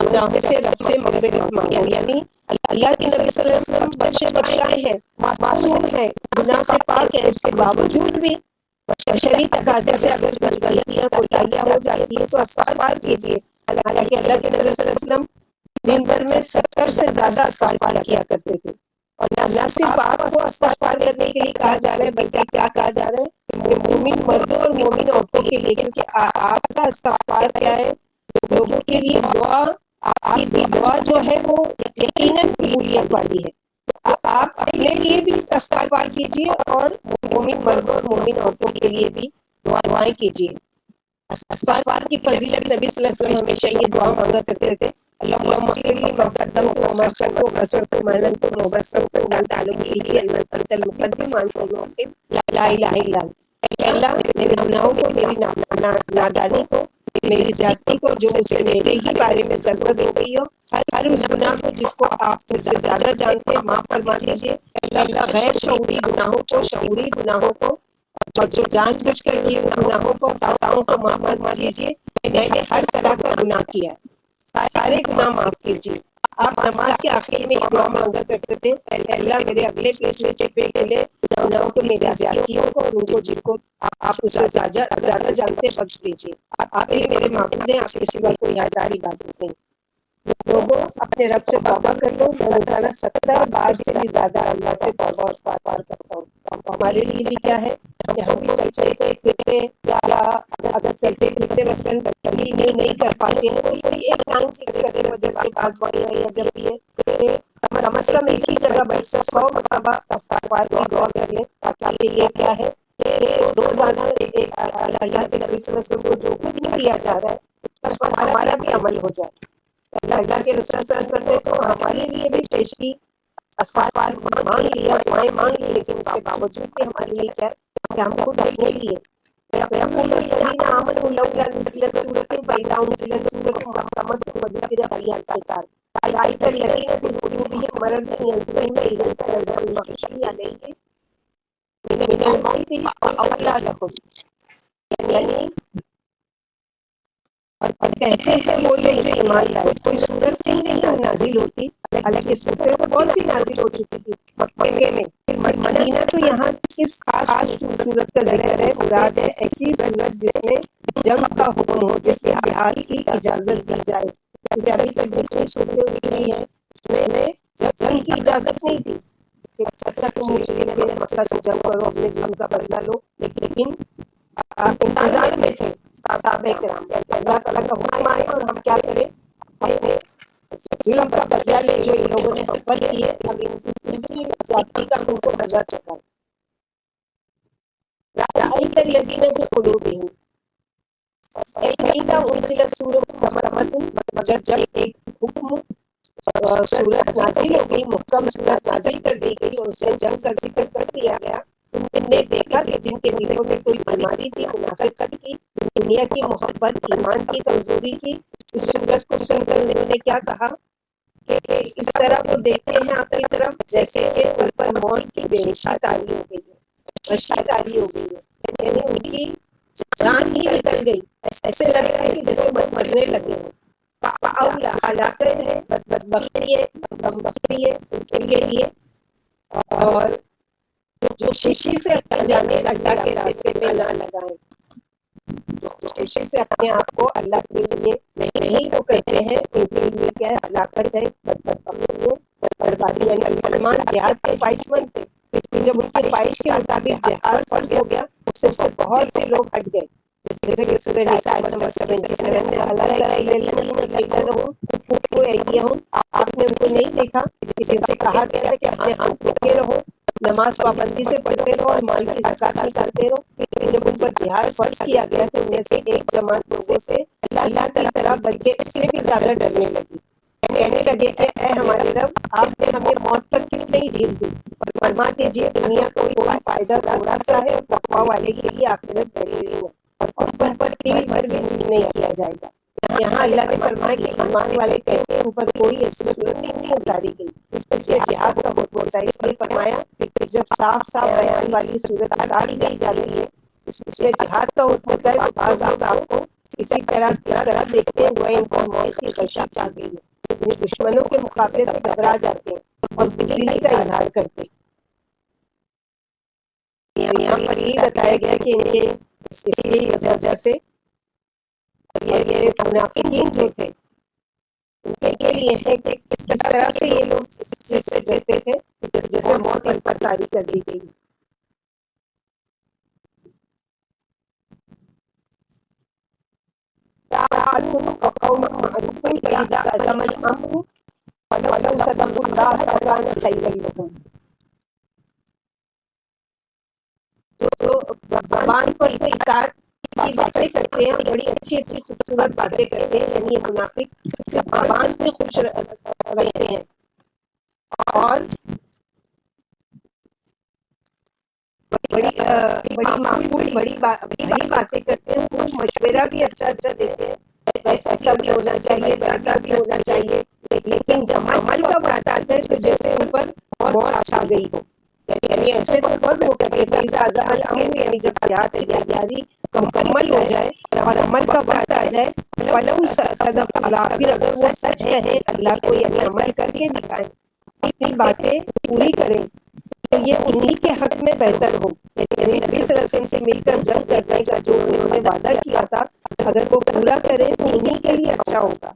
گناہوں سے رب سے مغفرت مانگو، یعنی اللہ کے نبی صلی اللہ علیہ وسلم بخشائے ہیں، معصوم ہے، گناہ سے پاک ہے، اس کے باوجود بھی بشری تقاضے سے اگر کچھ غلطیاں کوتاہیاں ہو جاتی ہیں تو استغفار کیجیے۔ حالانکہ اللہ کے نبی صلی اللہ علیہ وسلم دن بھر میں 70 سے زیادہ استغفار کیا کرتے تھے، اور نہ صرف آپ کو استغفار کرنے کے لیے کہا جا رہا ہے بلکہ کیا کہا جا رہا ہے کہ مومن مردوں اور مومن عورتوں کے لیے، کیونکہ آپ کا استغفار کیا ہے، لوگوں کے لیے دعا، آپ کی دعا جو ہے وہ یقیناً قبولیت والی ہے۔ آپ اپنے لیے بھی استغفار کیجیے اور مومن مردوں اور مومن عورتوں کے لیے بھی دعائیں کیجیے۔ استغفار کی فضیلت نبی صلی اللہ علیہ وسلم ہمیشہ یہ دعا مانگا کرتے تھے، اللہم اغفر لی ما قدمت وما اخرت وما اسررت وما اعلنت وما اسررت وما انت اعلم به انت المقدم وانت المؤخر لا الہ الا انت۔ اے اللہ میرے گناہوں کو، میری نادانی کو، میری زیادتی کو جو مجھ سے میرے ہی بارے میں سرزد ہو گئی ہو، ہر اس گناہ کو جس کو آپ مجھ سے زیادہ جانتے ہیں معاف فرما دیجیے۔ اے اللہ غیر شعوری گناہوں کو، شعوری گناہوں کو اور جو جان بوجھ کر کیے گناہوں کو، خطاؤں کو معاف فرما دیجیے۔ میں نے ہر طرح کا گناہ کیا ہے، سارے گناہ معاف کیجیے۔ آپ نماز کے آخر میں یہ دعا مانگا کرتے تھے، اے اللہ میرے اگلے پچھلے چپے کے لیے گناہوں کو، میری زیادتیوں کو اور ان کو جن کو آپ اسے زیادہ جانتے بخش دیجیے۔ آپ ہی میرے معبود ہیں، آپ کے سوا کوئی حقدار عبادت نہیں۔ لوگوں اپنے رب سے توبہ کر لو، میں روزانہ 70 بار سے بھی زیادہ اللہ سے توبہ اور استغفار کرتا ہوں۔ ہمارے لیے بھی کیا ہے کہ ہم بھی چلتے پھرتے یا اگر چلتے پھرتے مثلاً تبدیلی نہیں کر پاتے ہیں، کوئی ایک ٹانگ فکس کر کے وجہ کے بعد پڑے ہیں، یا جب بھی ہے کم از کم ایک ہی جگہ بیٹھ کر 100 مرتبہ استغفار کی دعا کر لیں، تاکہ یہ کیا ہے کہ روزانہ اللہ کے نبی صلی اللہ علیہ وسلم کو جو کچھ دیا جا رہا ہے اس پر ہمارا بھی عمل ہو جائے۔ اللہ کے رسول صلی اللہ علیہ وسلم نے تو ہمارے لیے بھی پیش کی، استغفار مانگ لیا، دعائیں مانگ لی، لیکن اس کے باوجود بھی ہمارے لیے کیا ہے کہ ہم خود اپنے لیے وَيَقُولُ الَّذِينَ آمَنُوا لَوْلَا نُزِّلَتْ سُورَةٌ فَإِذَا أُنزِلَتْ سُورَةٌ مُحْكَمَةٌ وَذُكِرَ فِيهَا الْقِتَالُ رَأَيْتَ الَّذِينَ فِي قُلُوبِهِم مَرَضٌ يَنظُرُونَ إِلَيْكَ نَظْرَ الْمَغْشِيِّ عَلَيْهِ من الموت فأولى لكم، یعنی اور کہتے ہیں وہ جو ایمان لائے کوئی صورت نہیں نازل ہوتی، حالانکہ صورتیں تو بہت سی نازل ہو چکی تھی مکے میں، مدینہ تو یہاں اس خاص صورت کا ذکر ہے، مراد ہے ایسی صورت جس میں جنگ کا حکم ہو، جس میں جہاد کی اجازت دی جائے، کیونکہ ابھی تک جتنی صورتیں اتری ہیں اس میں جنگ کی اجازت نہیں تھی کہ اچھا تم مشرک میں مکہ سے جنگ کرو، اپنے ظلم کا بدلہ لو، لیکن انتظار میں تھے صحابہ کرام، اللہ تعالیٰ کا حکم آئے اور ہم کیا کریں، اپنے ظلم کا بدلہ لے جو ان لوگوں نے ہم پر کیے، اب ان کی ذاتی کا ان کو مزہ چکا۔ رأيت الذين في قلوبهم، فإذا أنزلت سورة محكمة، مگر جب ایک حکم سورت نازل ہو گئی، محکم سورت نازل کر دی گئی اور اس میں جنگ کا ذکر کر دیا گیا، تم نے دیکھا کہ جن کے دلوں میں کوئی بیماری تھی، منافقت کی، دنیا کی محبت، ایمان کی کمزوری کی، اس سورت کو سن کر انہوں نے کیا کہا کہ اس طرح وہ دیکھتے ہیں آپ کی طرف جیسے کہ ان پر موت کی بے ہوشی طاری ہو گئی ہے، وحشی طاری ہو گئی ہے، یعنی ان کی جان ہی نکل گئی، ایسے لگ رہا ہے کہ جیسے وہ مرنے لگے ہیں۔ فاولا ہلاکت ہے، بدبختی ہے، غمبختی ہے ان کے لیے، اور جو خوشی سے اپنے جانے اللہ کے راستے میں نہ لگائیں، جو خوشی سے اپنے آپ کو اللہ کے لیے نہیں وہ کرتے ہیں، ان کے لیے کیا ہے، ہلاکت ہے، بدبختی ہے، بربادی۔ یعنی مسلمان جہاد کے خواہش مند تھے، لیکن جب ان کی خواہش کے مطابق جہاد فرض ہو گیا، اس سے بہت سے لوگ ہٹ گئے، جیسے کہ سورہ نساء نمبر 77 میں اللہ لا الہ الا الذین قیل لهم کفوا ایدیہم، آپ نے ان کو نہیں دیکھا کہ جن سے کہا گیا کہ اپنے ہاتھ روکے رہو، نماز پابندی سے پڑھتے رہو اور مال کی زکات نکالتے رہو، لیکن جب ان پر جہاد فرض کیا گیا تو ان میں سے ایک جماعت لوگوں سے اللہ کی طرح بلکہ اس سے بھی زیادہ ڈرنے لگی، کہنے لگے کہ اے ہمارے رب، آپ نے ہمیں موت تک کیوں نہیں ڈھیل دی، فرما دیجیے دنیا کوئی فائدہ تھوڑا سا ہے اور تقویٰ والے کے لیے آخرت بہترین ہے، اور تم پر تیر بھر بھی ظلم نہیں کیا جائے گا۔ یہاں اللہ نے فرمایا کہ ایمان والے کہتے ہیں ان پر کوئی ایسی صورت نہیں اتاری گئی جس میں جہاد کا حکم ہوتا ہے، اس لیے فرمایا کہ جب صاف صاف بیان والی صورت اتار دی جاتی ہے اس میں جہاد کا حکم ہوتا ہے، تو بعض لوگ آپ کو اسی طرح دیکھتے ہیں وہ ان پر موت کی خشیت چاہ گئی ہے، اپنے دشمنوں کے مقابلے سے گھبرا جاتے ہیں اور بزدلی کا اظہار کرتے ہیں۔ یہاں پر یہ بتایا گیا کہ ان کے اس کی وجہ سے یہ منافقین جو تھے ان کے لیے ہے کہ کس طرح سے یہ لوگ اس چیز سے ڈرتے تھے جیسے موت ان پر طاری کر دی گئی۔ تعلم قوم معروف فإذا عزم الأمر ولو صدقوا الله لكان خيرا لهم، جو زبان پر اطاعت کی باتیں کرتے ہیں، بڑی اچھی اچھی خوبصورت باتیں کرتے ہیں، یعنی یہ منافق صرف زبان سے خوش رہتے ہیں اور بڑی معقول بڑی باتیں کرتے ہیں، وہ مشورہ بھی اچھا دیتے ہیں، ایسا بھی ہونا چاہیے ویسا بھی ہونا چاہیے، لیکن جب عمل کا بات آتا ہے تو جیسے ان پر بہت چھا گئی ہو، یعنی ایسے تو بہت وہ کرتے ہیں فیضا اعظم الامر، یعنی جب جہاد کی تیاری مکمل ہو جائے اور عمل کا وقت آ جائے، ولو صدق اللہ، پھر اگر وہ سچ کہیں اللہ کو، یعنی عمل کر کے دکھائیں، اپنی باتیں پوری کریں، تو یہ انہی کے حق میں بہتر ہو، یعنی نبی صلی اللہ علیہ وسلم سے مل کر جنگ کرنے کا جو انہوں نے وعدہ کیا تھا اگر وہ پورا کریں تو انہی کے لیے اچھا ہوگا،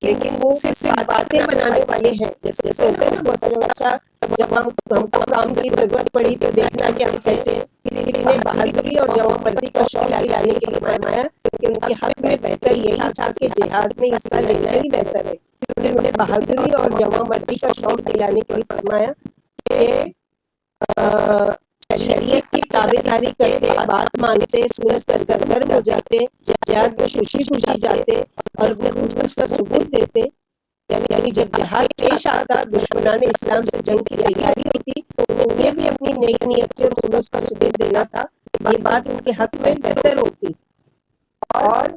لیکن وہ صرف باتیں بنانے والے ہیں، جیسے ہوتے ہیں نا بہت سے لوگ، اچھا جب ہم کو کام کی ضرورت پڑی تو دیکھنا کہ ہم کیسے، پھر انہیں بہادری اور جمع بندی کا شوق لانے کے لیے فرمایا کہ ان کے حق میں بہتر یہی تھا کہ جہاد میں حصہ لینا ہی بہتر ہے، پھر انہیں بہادری اور جمع بندی کا شوق دلانے کے لیے فرمایا کہ شریعت کی تابع داری کرتے، بات مانتے، سنت پر سرگرم ہو جاتے، جہاد میں خوشی خوشی جاتے اور اپنے خود کو اس کا ثبوت دیتے، یعنی جب جہاد پیش آتا، دشمنان اسلام سے جنگ کی تیاری ہوتی تو انہیں بھی اپنی نیک نیتی اور خلوص کا ثبوت دینا تھا، یہ بات ان کے حق میں بہتر ہوتی، اور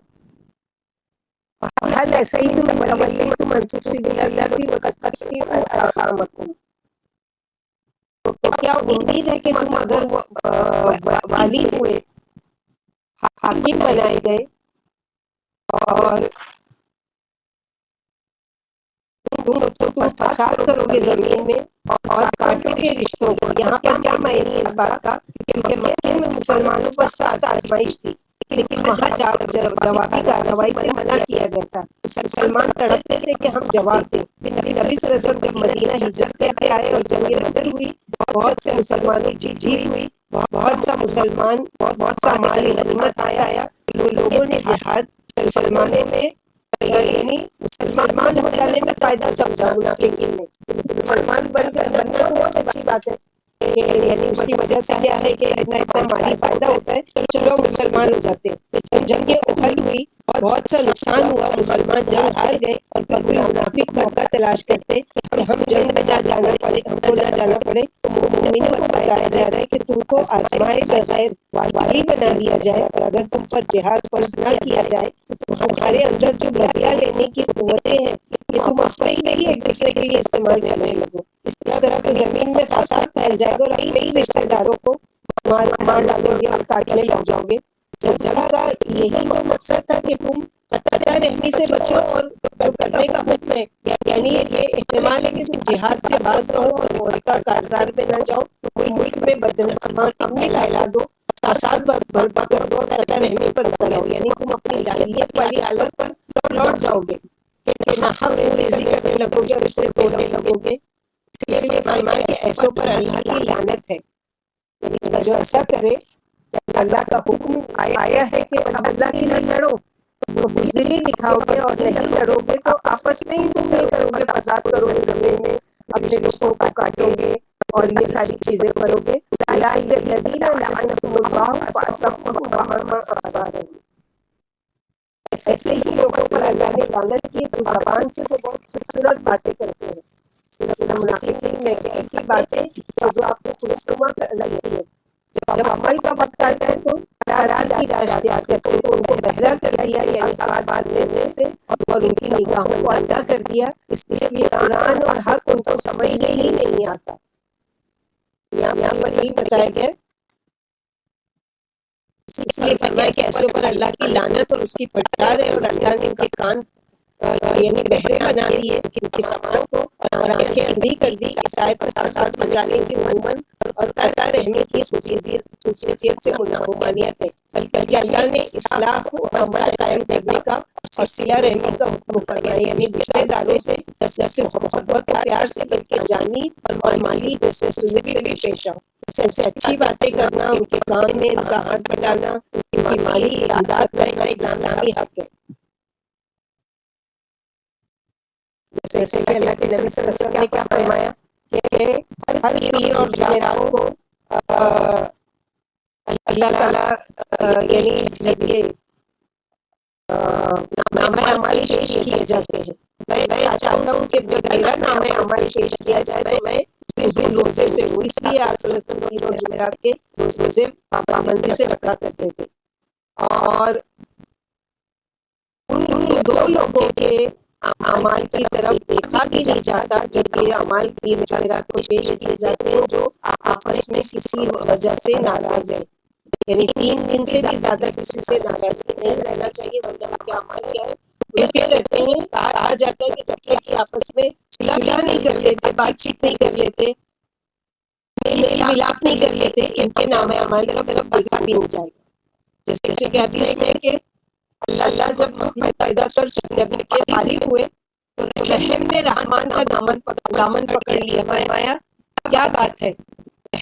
حل ایسا ہی تم متولی تم انتفسدوا الارض وتتخذوا احکامکم، تو کیا امید ہے کہ تم اگر والی ہوئے، حاکم بنائے گئے اور تم فساد کرو گے زمین میں اور کاٹو گے رشتوں کو. یہاں پر کیا معنی ہے اس بات کا؟ کیونکہ مکے میں مسلمانوں پر 7 آزمائش تھی، لیکن وہاں جوابی کارروائی سے منع کیا گیا تھا. مسلمان تڑپتے تھے کہ ہم جواب دیں. نبی صلی اللہ علیہ وسلم جب مدینہ ہجرت کر کے آئے اور جنگ بدر ہوئی، بہت سے مسلمانوں کی جیت ہوئی، بہت سا مال غنیمت آیا. لوگوں نے جہاد مسلمانوں میں یعنی مسلمان ہو جانے میں فائدہ سمجھا منافقین نے. مسلمان بننا بہت اچھی بات ہے، یعنی اس کی وجہ سے کیا ہے کہ اتنا مالی فائدہ ہوتا ہے، چلو مسلمان ہو جاتے ہیں. جنگ احد ہوئی، بہت سا نقصان ہوا، مسلمان جنگ ہار گئے اور پھر منافق موقع تلاش کرتے کہ ہم جنگ میں جانا پڑے، ہم کو نہ جانا پڑے. تو مومنوں کو بتایا جا رہا ہے کہ تم کو آزمائے بغیر والی بنا دیا جائے، اور اگر تم پر جہاد فرض نہ کیا جائے تو تمہارے اندر جو بدلہ لینے کی قوتیں ہیں کہ تم آپس میں ہی ایک دوسرے کے لیے استعمال کرنے لگو. اس طرح تو زمین میں فساد پھیل جائے گا اور کئی رشتے داروں کو مار ڈالو گے اور کاٹنے لگ جاؤ گے. جنگ کا یہی تو مقصد تھا کہ تم قطع رحمی سے بچو، اور جو کرنے کا حکم ہے یعنی یہ احتمال ہے کہ تم جہاد سے باز رہو اور مورکہ کارزار میں نہ جاؤ، ملک میں امن پھیلا دو، فساد برپا کر دو، قطع رحمی پر اتر آؤ. یعنی تم اپنی جاہلیت والی حالت پر لوٹ جاؤ گے کہ ناحق ریزی کرنے لگو گے اور رشتے توڑنے لگو گے. اس لیے فرمایا کہ ایسوں پر اللہ کی لعنت ہے. یعنی جو ایسا کرے، اللہ کا حکم آیا ہے کہ اب اللہ کے لیے لڑو، تو بزدلی دکھاؤ گے اور نہیں لڑو گے تو آپس میں ہی تم نہیں کرو گے، فساد کرو گے زمین میں، اپنے رشتوں کو کاٹو گے اور یہ ساری چیزیں کرو گے. اولئک الذین لعنهم اللہ فاصمهم واعمی ابصارهم. ایسے ہی لوگوں پر اللہ نے لعنت کی جو زبان سے تو بہت خوبصورت باتیں کرتے ہیں. سورہ منافقین میں ایسی باتیں جو آپ کو خوشنما لگتی ہے، جب عمل کا وقت آتا ہے تو حرام کی راہ اختیار کرتے ہیں. تو ان کو بہرا کر دیا، یعنی بات دینے سے، اور ان کی نگاہوں کو اندھا کر دیا. اس لیے قرآن اور حق ان کو سمجھنے ہی نہیں آتا. یہاں پر یہی بتایا گیا، اس لیے فرمایا کہ ایسوں پر اللہ کی لعنت اور اس کی پھٹکار ہے، اور اللہ نے ان کے کان یعنی بہرے بنا دیے ان کی زبان کو، اور آنکھیں اندھی کر دی عیسائیت اور فساد مچانے کی عموماً اور قطع رحمی کی خصوصیت سے ممانعت ہے. بلکہ اللہ نے اصلاح کو عمل قائم کرنے کا اور صلہ رحمی کا حکم فرمایا، یعنی رشتے داروں سے نہ صرف محبت اور پیار سے بلکہ جانی اور مالی خصوصیت سے بھی پیش آؤ. ان سے اچھی باتیں کرنا، ان کے کام میں ان کا ہاتھ بٹانا، ان کی مالی امداد کرنا اسلامی حق ہے. جیسے کہ اللہ کے نبی صلی اللہ علیہ وسلم نے کیا فرمایا کہ ہر پیر اور جمعرات کو اللہ تعالیٰ یعنی جب یہ نامہ اعمال پیش کیے جاتے ہیں، میں چاہتا ہوں کہ جب میرا نامہ اعمال پیش کیا جائے تو میں اس دن روزے سے ہوں. اس لیے آپ صلی اللہ علیہ وسلم پیر اور جمعرات کے روزے پابندی سے رکھا کرتے تھے. اور ان دو لوگوں کے اعمال کی طرف دیکھا بھی نہیں جاتا جب یہ اعمال پیر جمعرات کو پیش کیے جاتے ہیں جو آپس میں کسی وجہ سے ناراض ہیں. یعنی 3 دن سے بھی زیادہ کسی سے ناراضگی نہیں رہنا چاہیے، ورنہ ان کے اعمال کیا ہے ملتے رہتے ہیں. کہا جاتا ہے کہ جب تک کہ آپس میں صلح نہیں کر لیتے، بات چیت نہیں کر لیتے، میل ملاپ نہیں کر لیتے، ان کے نام اعمال کی طرف دیکھا بھی نہیں جائے گا. جیسے کہ حدیث میں کہ اللہ جب میں پیدا کر جب کے فارغ ہوئے تو رحم نے رحمان کا دامن پکڑ لیا. فرمایا کیا بات ہے؟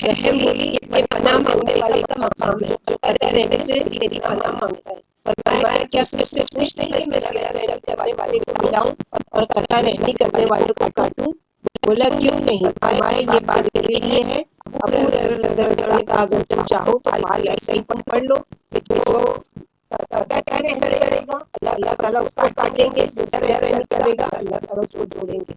رحم بولی یہ پناہ مانگنے والے کا مقام ہے، قطع رہنے سے میری پناہ مانگتا ہے. فرمایا کیا صرف نہیں کہ میں صلہ رحمی کرنے والے کو ملاؤں اور قطع رحمی کرنے والے کو کاٹوں؟ بولا کیوں نہیں؟ فرمایا یہ بات میرے لیے ہے. ابو ہریرہ نے کہا اگر تم چاہو تو آج ایسا ہی پڑھ لو کہ جو قطع رحمی کرے گا اللہ تعالیٰ اس کو کاٹیں گے، صلہ رحمی کرے گا اللہ تعالیٰ اس کو جوڑیں گے.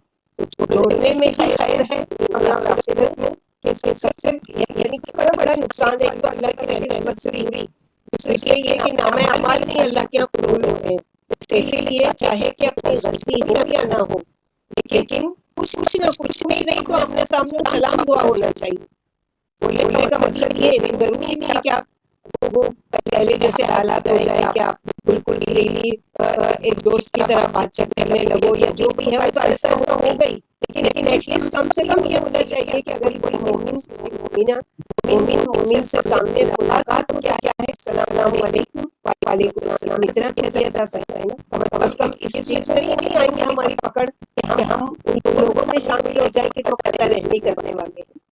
جوڑنے میں ہی خیر ہے دنیا اور آخرت میں. سب سے یعنی بڑا بڑا نقصان ہے تو اللہ کی رحمت سے دوری. دوسرے یہ کہ نام اعمال نہیں اللہ کے یہاں قبول ہو رہے ہیں. اسی لیے چاہے کہ اپنی غلطی ہو یا نہ ہو، لیکن کچھ نہ کچھ نہیں تو آمنے سامنے سلام دعا ہونا چاہیے. بولنے کا مطلب یہ نہیں ضروری نہیں ہے کہ آپ وہ پہلے جیسے حالات ہو جائے کہ آپ بالکل ڈیلی ایک دوست کی طرح بات چیت کرنے لگو یا جو بھی ہے وہ تو آہستہ آہستہ ہو گئی، لیکن ایٹ لیسٹ کم سے کم یہ ہونا چاہیے کہ اگر کوئی مومن کسی مومن سے سامنے ملاقات ہو کیا ہے السلام علیکم وعلیکم السلام اتنا کیا جا سکتا ہے نا، کم از کم اس چیز میں نہیں آئیں گے ہماری پکڑ کہ ہم ان لوگوں میں شامل ہو جائے کہ جو قطع رحمی کرنے والے ہیں۔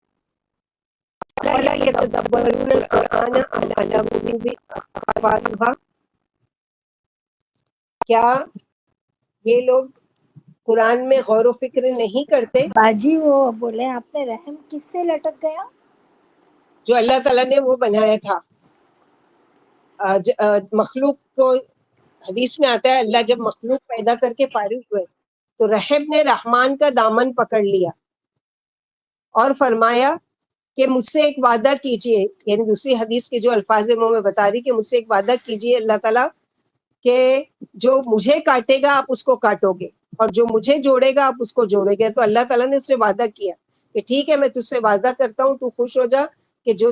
فَلَا يَتَدَبَّرُونَ الْقُرْآنَ عَلَى قُلُوبٍ أَقْفَالُهَا، کیا یہ لوگ قرآن میں غور و فکر نہیں کرتے؟ باجی وہ بولے آپ نے رحم کس سے لٹک گیا؟ جو اللہ تعالیٰ نے وہ بنایا تھا مخلوق کو، حدیث میں آتا ہے اللہ جب مخلوق پیدا کر کے فارغ ہوئے تو رحم نے رحمان کا دامن پکڑ لیا اور فرمایا کہ مجھ سے ایک وعدہ کیجئے، یعنی دوسری حدیث کے جو الفاظ میں میں بتا رہی کہ مجھ سے ایک وعدہ کیجئے اللہ تعالیٰ کہ جو مجھے کاٹے گا آپ اس کو کاٹو گے اور جو مجھے جوڑے گا آپ اس کو جوڑے گے۔ تو اللہ تعالیٰ نے اس سے وعدہ کیا کہ ٹھیک ہے میں تجھ سے وعدہ کرتا ہوں، تو خوش ہو جا کہ جو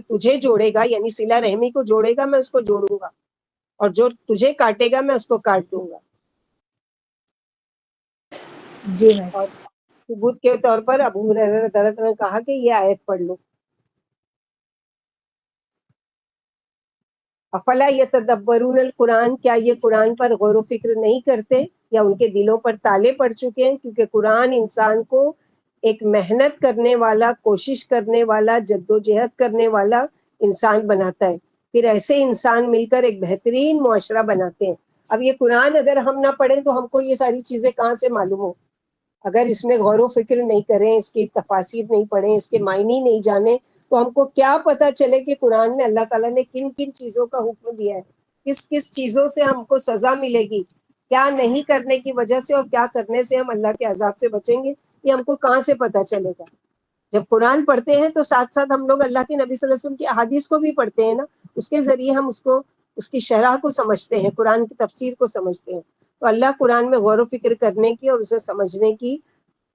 تجھے جوڑے گا یعنی صلہ رحمی کو جوڑے گا میں اس کو جوڑوں گا، اور جو تجھے کاٹے گا میں اس کو کاٹ دوں گا۔ جی اور ثبوت کے طور پر ابو ہریرہ رضی اللہ عنہ نے کہا کہ یہ آیت پڑھ لو، افلا یتدبرون القرآن، کیا یہ قرآن پر غور و فکر نہیں کرتے یا ان کے دلوں پر تالے پڑ چکے ہیں؟ کیونکہ قرآن انسان کو ایک محنت کرنے والا، کوشش کرنے والا، جدوجہد کرنے والا انسان بناتا ہے، پھر ایسے انسان مل کر ایک بہترین معاشرہ بناتے ہیں۔ اب یہ قرآن اگر ہم نہ پڑھیں تو ہم کو یہ ساری چیزیں کہاں سے معلوم ہو؟ اگر اس میں غور و فکر نہیں کریں، اس کی تفاسیر نہیں پڑھیں، اس کے معنی نہیں جانیں، تو ہم کو کیا پتا چلے کہ قرآن میں اللہ تعالیٰ نے کن کن چیزوں کا حکم دیا ہے، کس کس چیزوں سے ہم کو سزا ملے گی، کیا نہیں کرنے کی وجہ سے اور کیا کرنے سے ہم اللہ کے عذاب سے بچیں گے، یہ ہم کو کہاں سے پتا چلے گا؟ جب قرآن پڑھتے ہیں تو ساتھ ساتھ ہم لوگ اللہ کے نبی صلی اللہ علیہ وسلم کی احادیث کو بھی پڑھتے ہیں نا، اس کے ذریعے ہم اس کی شرح کو سمجھتے ہیں، قرآن کی تفسیر کو سمجھتے ہیں۔ تو اللہ قرآن میں غور و فکر کرنے کی اور اسے سمجھنے کی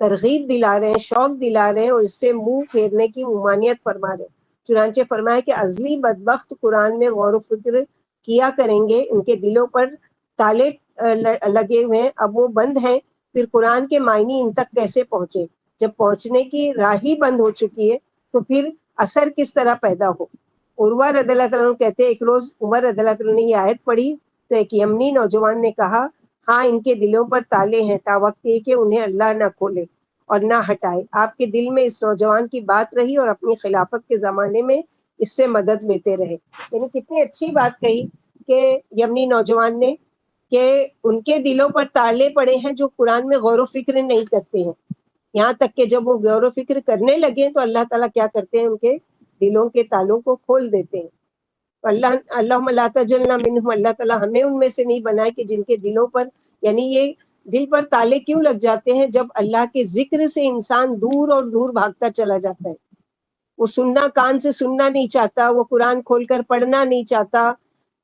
ترغیب دلا رہے ہیں، شوق دلا رہے ہیں، اور اس سے منہ پھیرنے کی ممانعت فرما رہے ہیں۔ چنانچہ فرمایا کہ ازلی بدبخت قرآن میں غور و فکر کیا کریں گے، ان کے دلوں پر تالے لگے ہوئے ہیں، اب وہ بند ہیں، پھر قرآن کے معنی ان تک کیسے پہنچے؟ جب پہنچنے کی راہ ہی بند ہو چکی ہے تو پھر اثر کس طرح پیدا ہو؟ عروہ رضی اللہ تعالیٰ عنہ کہتے ہیں ایک روز عمر رضی اللہ تعالیٰ نے یہ آیت پڑھی تو ایک یمنی نوجوان نے کہا ہاں ان کے دلوں پر تالے ہیں تا وقت یہ کہ انہیں اللہ نہ کھولے اور نہ ہٹائے۔ آپ کے دل میں اس نوجوان کی بات رہی اور اپنی خلافت کے زمانے میں اس سے مدد لیتے رہے۔ یعنی کتنی اچھی بات کہی کہ یمنی نوجوان نے کہ ان کے دلوں پر تالے پڑے ہیں جو قرآن میں غور و فکر نہیں کرتے ہیں، یہاں تک کہ جب وہ غور و فکر کرنے لگے تو اللہ تعالیٰ کیا کرتے ہیں؟ ان کے دلوں کے تالوں کو کھول دیتے ہیں۔ تو اللہم لا تجعلنا منہم، اللہ تعالیٰ ہمیں ان میں سے نہیں بنائے کہ جن کے دلوں پر، یعنی یہ دل پر تالے کیوں لگ جاتے ہیں؟ جب اللہ کے ذکر سے انسان دور اور دور بھاگتا چلا جاتا ہے، وہ سننا، کان سے سننا نہیں چاہتا، وہ قرآن کھول کر پڑھنا نہیں چاہتا،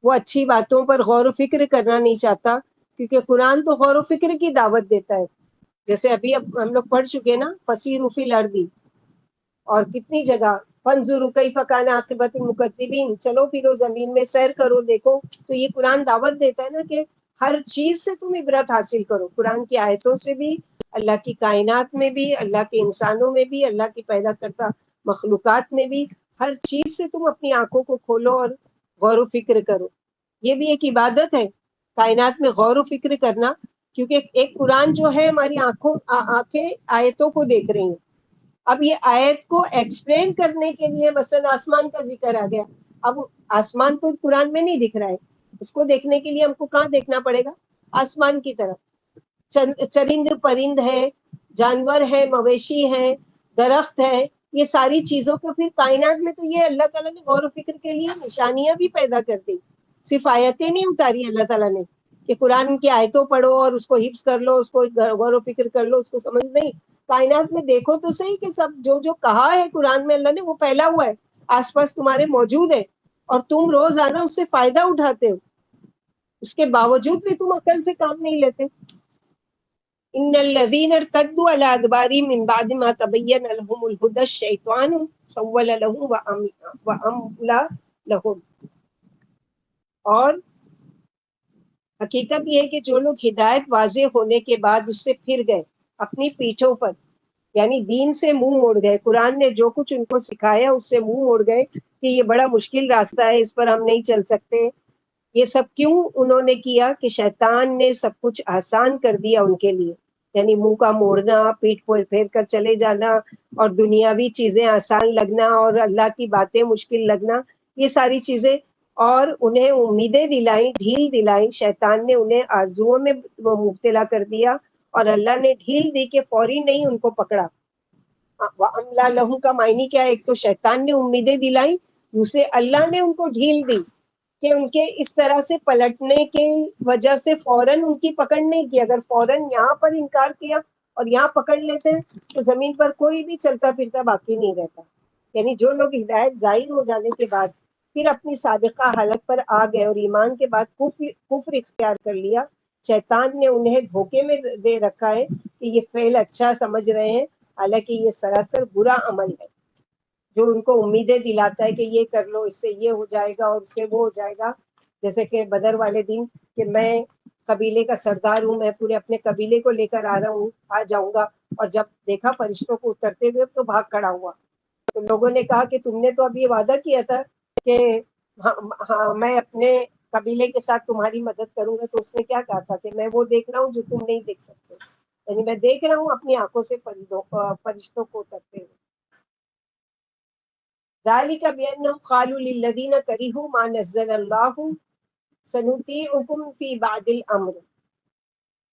وہ اچھی باتوں پر غور و فکر کرنا نہیں چاہتا، کیونکہ قرآن تو غور و فکر کی دعوت دیتا ہے۔ جیسے ابھی اب ہم لوگ پڑھ چکے نا فسیروا فی الارض، اور کتنی جگہ فانظروا کیف کان عاقبۃ المکذبین، چلو پھرو زمین میں سیر کرو دیکھو۔ تو یہ قرآن دعوت دیتا ہے نا کہ ہر چیز سے تم عبرت حاصل کرو، قرآن کی آیتوں سے بھی، اللہ کی کائنات میں بھی، اللہ کے انسانوں میں بھی، اللہ کی پیدا کرتا مخلوقات میں بھی، ہر چیز سے تم اپنی آنکھوں کو کھولو اور غور و فکر کرو۔ یہ بھی ایک عبادت ہے کائنات میں غور و فکر کرنا، کیونکہ ایک قرآن جو ہے ہماری آنکھیں آیتوں کو دیکھ رہی ہیں۔ اب یہ آیت کو ایکسپلین کرنے کے لیے مثلا آسمان کا ذکر آ گیا، اب آسمان تو قرآن میں نہیں دکھ رہا ہے، اس کو دیکھنے کے لیے ہم کو کہاں دیکھنا پڑے گا؟ آسمان کی طرف۔ چرند پرند ہے، جانور ہے، مویشی ہے، درخت ہے، یہ ساری چیزوں کو پھر کائنات میں تو یہ اللہ تعالیٰ نے غور و فکر کے لیے نشانیاں بھی پیدا کر دی، صرف آیتیں نہیں اتاری اللہ تعالیٰ نے کہ قرآن کی آیتوں پڑھو اور اس کو حفظ کر لو، اس کو غور و فکر کر لو، اس کو سمجھ نہیں۔ کائنات میں دیکھو تو صحیح کہ سب جو کہا ہے قرآن میں اللہ نے وہ پھیلا ہوا ہے، آس پاس تمہارے موجود ہے، اور تم روزانہ اس سے فائدہ اٹھاتے ہو، اس کے باوجود بھی تم عقل سے کام نہیں لیتے۔ ان الذين ارتدوا على ادبارهم من بعد ما تبين لهم الهدى الشيطان سول لهم واملى لهم. اور حقیقت یہ ہے کہ جو لوگ ہدایت واضح ہونے کے بعد اس سے پھر گئے اپنی پیٹھوں پر، یعنی دین سے منہ موڑ گئے، قرآن نے جو کچھ ان کو سکھایا اس سے منہ موڑ گئے کہ یہ بڑا مشکل راستہ ہے، اس پر ہم نہیں چل سکتے. یہ سب کیوں انہوں نے کیا؟ کہ شیطان نے سب کچھ آسان کر دیا ان کے لیے، یعنی منہ کا موڑنا، پیٹھ پھیر کر چلے جانا، اور دنیاوی چیزیں آسان لگنا اور اللہ کی باتیں مشکل لگنا، یہ ساری چیزیں. اور انہیں امیدیں دلائیں، ڈھیل دلائیں، شیطان نے انہیں آرزوؤں میں مبتلا کر دیا، اور اللہ نے ڈھیل دی کہ فوری نہیں ان کو پکڑا. وَأَمْلَى لَهُمْ کا معنی کیا ہے؟ ایک تو شیطان نے امیدیں دلائیں، دوسرے اللہ نے ان کو ڈھیل دی کہ ان کے اس طرح سے پلٹنے کی وجہ سے فوراً ان کی پکڑ نہیں کی. اگر فوراً یہاں پر انکار کیا اور یہاں پکڑ لیتے تو زمین پر کوئی بھی چلتا پھرتا باقی نہیں رہتا. یعنی جو لوگ ہدایت ظاہر ہو جانے کے بعد پھر اپنی سابقہ حالت پر آ گئے اور ایمان کے بعد کفر اختیار کر لیا، شیطان نے انہیں دھوکے میں دے رکھا ہے کہ یہ فعل اچھا سمجھ رہے ہیں، حالانکہ یہ سراسر برا عمل ہے. جو ان کو امیدیں دلاتا ہے کہ یہ کر لو، اس سے یہ ہو جائے گا اور اس سے وہ ہو جائے گا. جیسے کہ بدر والے دن کہ میں قبیلے کا سردار ہوں، میں پورے اپنے قبیلے کو لے کر آ رہا ہوں، آ جاؤں گا، اور جب دیکھا فرشتوں کو اترتے ہوئے تو بھاگ کھڑا ہوا. تو لوگوں نے کہا کہ تم نے تو اب یہ وعدہ کیا تھا کہ ہاں میں اپنے قبیلے کے ساتھ تمہاری مدد کروں گا. تو اس نے کیا کہا تھا کہ میں وہ دیکھ رہا ہوں جو تم نہیں دیکھ سکتے، یعنی میں دیکھ رہا ہوں اپنی آنکھوں سے فرشتوں کو اترتے ہوئے. ذالک بأنهم قالوا للذین کرہوا ما نزل اللہ سنطیعکم فی بعض الامر.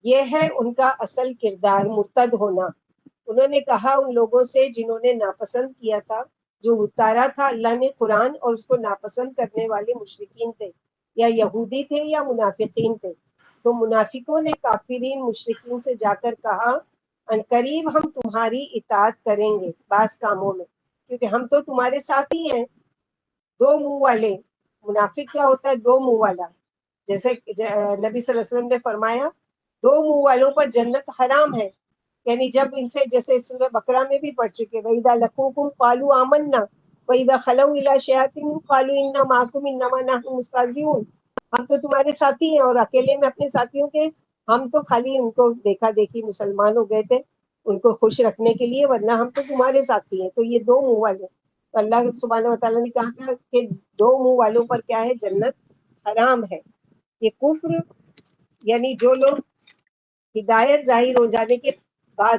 یہ ہے ان کا اصل کردار، مرتد ہونا. انہوں نے کہا ان لوگوں سے جنہوں نے ناپسند کیا تھا جو اتارا تھا اللہ نے قرآن، اور اس کو ناپسند کرنے والے مشرکین تھے، یا یہودی تھے یا منافقین تھے. تو منافقوں نے کافرین مشرکین سے جا کر کہا ان قریب ہم تمہاری اطاعت کریں گے بعض کاموں میں، کیونکہ ہم تو تمہارے ساتھ ہی ہیں. دو منہ والے، منافق کیا ہوتا ہے؟ دو منہ والا. جیسے نبی صلی اللہ علیہ وسلم نے فرمایا دو منہ والوں پر جنت حرام ہے. یعنی جب ان سے، جیسے سورہ بقرہ میں بھی پڑھ چکے، وَإِذَا لَقُوكُمْ قَالُوا آمَنَّا وَإِذَا خَلَوْا إِلَىٰ شَيَاطِينِهِمْ قَالُوا إِنَّا مَعَكُمْ إِنَّمَا نَحْنُ مُسْتَهْزِئُونَ. ہم تو تمہارے ساتھی ہیں، اور اکیلے میں اپنے ساتھیوں کے، ہم تو خالی ان کو دیکھا دیکھی مسلمان ہو گئے تھے ان کو خوش رکھنے کے لیے، ورنہ ہم تو تمہارے ساتھی ہیں. تو یہ دو منہ والے. تو اللہ سبحانہ وتعالیٰ نے کہا کہ دو منہ والوں پر کیا ہے؟ جنت حرام ہے. یہ کفر، یعنی جو لوگ ہدایت ظاہر ہو جانے کے بعد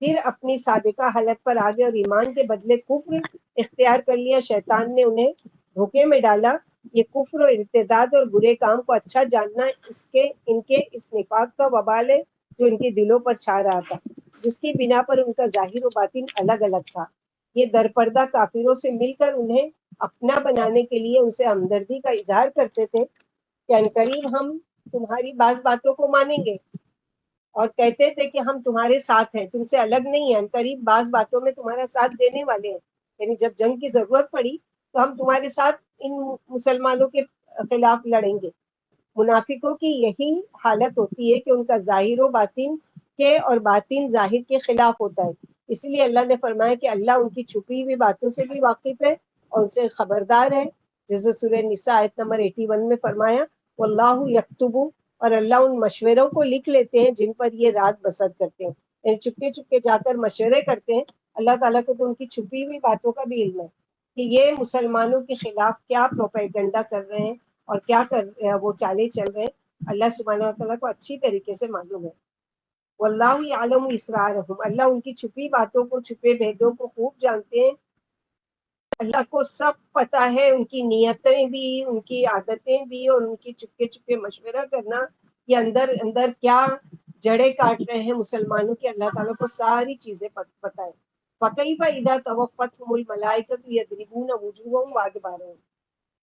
پھر اپنی سابقہ حالت پر آ گئے اور ایمان کے بدلے کفر اختیار کر لیا، شیطان نے انہیں دھوکے میں ڈالا. یہ کفر و ارتداد اور برے کام کو اچھا جاننا ان کے اس نفاق کا وبال ہے جو ان کے دلوں پر چھا رہا تھا، جس کی بنا پر ان کا ظاہر و باطن الگ الگ تھا. یہ درپردہ کافروں سے مل کر انہیں اپنا بنانے کے لیے ان سے ہمدردی کا اظہار کرتے تھے کہ عنقریب ہم تمہاری بعض باتوں کو مانیں گے، اور کہتے تھے کہ ہم تمہارے ساتھ ہیں، تم سے الگ نہیں ہیں، عنقریب بعض باتوں میں تمہارا ساتھ دینے والے ہیں. یعنی جب جنگ کی ضرورت پڑی تو ہم تمہارے ساتھ ان مسلمانوں کے خلاف لڑیں گے. منافقوں کی یہی حالت ہوتی ہے کہ ان کا ظاہر و باطن کے اور باطن ظاہر کے خلاف ہوتا ہے. اس لیے اللہ نے فرمایا کہ اللہ ان کی چھپی ہوئی باتوں سے بھی واقف ہے اور ان سے خبردار ہے. جیسے سورہ نساء آیت نمبر 81 میں فرمایا واللہ یکتب، اور اللہ ان مشوروں کو لکھ لیتے ہیں جن پر یہ رات بسر کرتے ہیں. یعنی چپکے چپکے جا کر مشورے کرتے ہیں. اللہ تعالیٰ کو تو ان کی چھپی ہوئی باتوں کا بھی علم ہے کہ یہ مسلمانوں کے خلاف کیا پروپیگنڈا کر رہے ہیں اور کیا وہ چالیں چل رہے ہیں. اللہ سبحانہ وتعالیٰ کو اچھی طریقے سے معلوم ہے. واللہ یعلم اسرارہم، اللہ ان کی چھپی باتوں کو، چھپے بھیدوں کو خوب جانتے ہیں. اللہ کو سب پتہ ہے، ان کی نیتیں بھی، ان کی عادتیں بھی، اور ان کی چپکے چپکے مشورہ کرنا، یہ اندر اندر کیا جڑیں کاٹ رہے ہیں مسلمانوں کی، اللہ تعالیٰ کو ساری چیزیں پتہ ہے. فَكَيْفَ إِذَا تَوَفَّتْهُمُ الْمَلَائِكَةُ يَضْرِبُونَ وُجُوهَهُمْ وَأَدْبَارَهُمْ.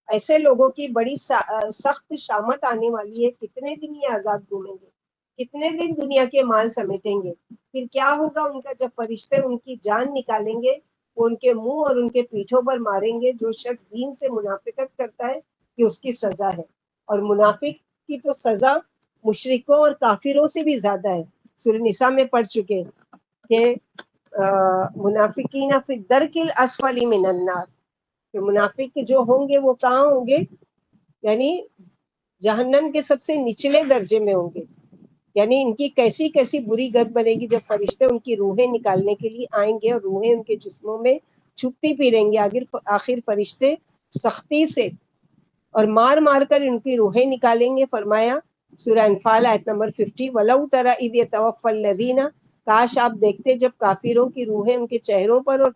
ایسے لوگوں کی بڑی سخت شامت آنے والی ہے. کتنے دن یہ آزاد گھومیں گے، کتنے دن دنیا کے مال سمیٹیں گے. پھر کیا ہوگا ان کا جب فرشتے ان کی جان نکالیں گے، وہ ان کے منہ اور ان کے پیٹھوں پر ماریں گے. جو شخص دین سے منافقت کرتا ہے کہ اس کی سزا ہے، اور منافق کی تو سزا مشرکوں اور کافروں سے بھی زیادہ ہے. سورہ نساء میں پڑھ چکے کہ منافقین فی الدرک الاسفل من النار، کہ منافق جو ہوں گے وہ کہاں ہوں گے؟ یعنی جہنم کے سب سے نچلے درجے میں ہوں گے. یعنی ان کی کیسی کیسی بری گت بنے گی جب فرشتے ان کی روحیں نکالنے کے لیے آئیں گے اور روحیں ان کے جسموں میں چھپتی پھریں گی. آخر فرشتے سختی سے اور مار مار کر ان کی روحیں نکالیں گے. فرمایا سورہ انفال آیت نمبر 50 وَلَوْ تَرَى إِذْ يَتَوَفَّى الَّذِينَ، کاش آپ دیکھتے جب کافروں کی روحیں ان کے چہروں پر اور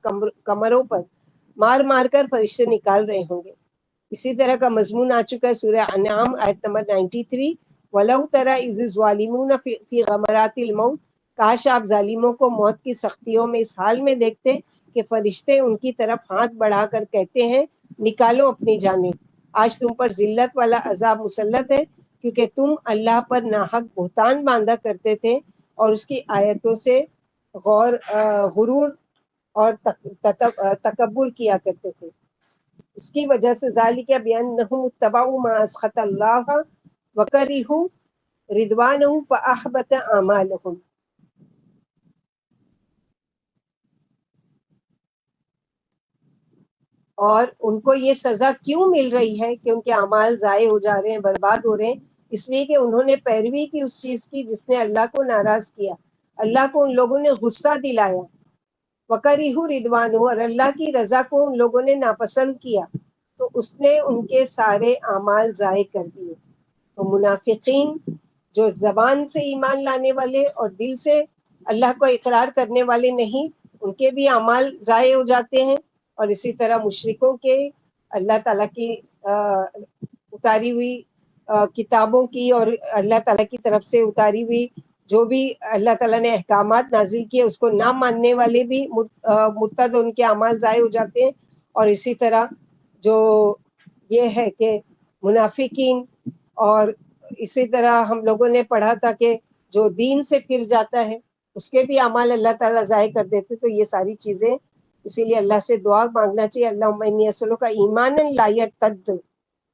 کمروں پر مار مار کر فرشتے نکال رہے ہوں گے. اسی طرح کا مضمون آ چکا ہے سورہ انعام آیت نمبر 93 وَلَوْ تَرَى إِذِ الظَّالِمُونَ فِي غَمَرَاتِ الْمَوْتِ، کاش آپ ظالموں کو موت کی سختیوں میں اس حال میں دیکھتے کہ فرشتے ان کی طرف ہاتھ بڑھا کر کہتے ہیں نکالو اپنی جانیں، آج تم پر ذلت والا عذاب مسلط ہے کیونکہ تم اللہ پر ناحق بہتان باندھا کرتے تھے اور اس کی آیتوں سے غرور اور تکبر کیا کرتے تھے. اس کی وجہ سے ذالک بأنہم اتبعوا ما اسخط اللہ وکرہوا رضوانہ فأحبط اعمالہم. اور ان کو یہ سزا کیوں مل رہی ہے کہ ان کے اعمال ضائع ہو جا رہے ہیں، برباد ہو رہے ہیں؟ اس لیے کہ انہوں نے پیروی کی اس چیز کی جس نے اللہ کو ناراض کیا. اللہ کو ان لوگوں نے غصہ دلایا، وَكَرِهُ رِضْوَانُهُ، اور اللہ کی رضا کو ان لوگوں نے ناپسند کیا تو اس نے ان کے سارے اعمال ضائع کر دیے. تو منافقین جو زبان سے ایمان لانے والے اور دل سے اللہ کو اقرار کرنے والے نہیں، ان کے بھی اعمال ضائع ہو جاتے ہیں. اور اسی طرح مشرکوں کے اللہ تعالیٰ کی اتاری ہوئی کتابوں کی اور اللہ تعالیٰ کی طرف سے اتاری ہوئی جو بھی اللہ تعالیٰ نے احکامات نازل کیے اس کو نہ ماننے والے بھی مرتد، ان کے اعمال ضائع ہو جاتے ہیں. اور اسی طرح جو یہ ہے کہ منافقین، اور اسی طرح ہم لوگوں نے پڑھا تھا کہ جو دین سے پھر جاتا ہے اس کے بھی اعمال اللہ تعالیٰ ضائع کر دیتے. تو یہ ساری چیزیں اسی لیے اللہ سے دعا مانگنا چاہیے، اللہم انی اسألک ایمانا لا یرتد.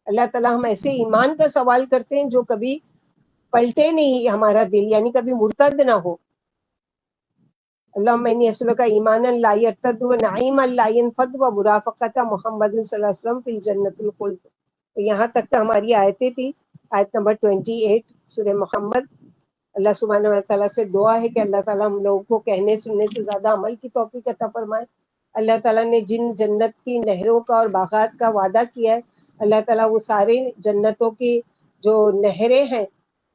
اللہ تعالیٰ ہم ایسے ایمان کا سوال کرتے ہیں جو کبھی پلٹے نہیں ہمارا دل، یعنی کبھی مرتد نہ ہو. اللہم انی اسألک ایمانا لا یرتد ونعیما لا ینفد ومرافقۃ محمد صلی اللہ علیہ وسلم فی الجنۃ الخلد. تو یہاں تک تو ہماری آیتیں تھی. آیت نمبر 28 سورہ محمد. اللہ سبحانہ و تعالیٰ سے دعا ہے کہ اللہ تعالیٰ ہم لوگوں کو کہنے سننے سے زیادہ عمل کی توفیق عطا فرمائے. اللہ تعالیٰ نے جن جنت کی نہروں کا اور باغات کا وعدہ کیا ہے، اللہ تعالیٰ وہ سارے جنتوں کی جو نہریں ہیں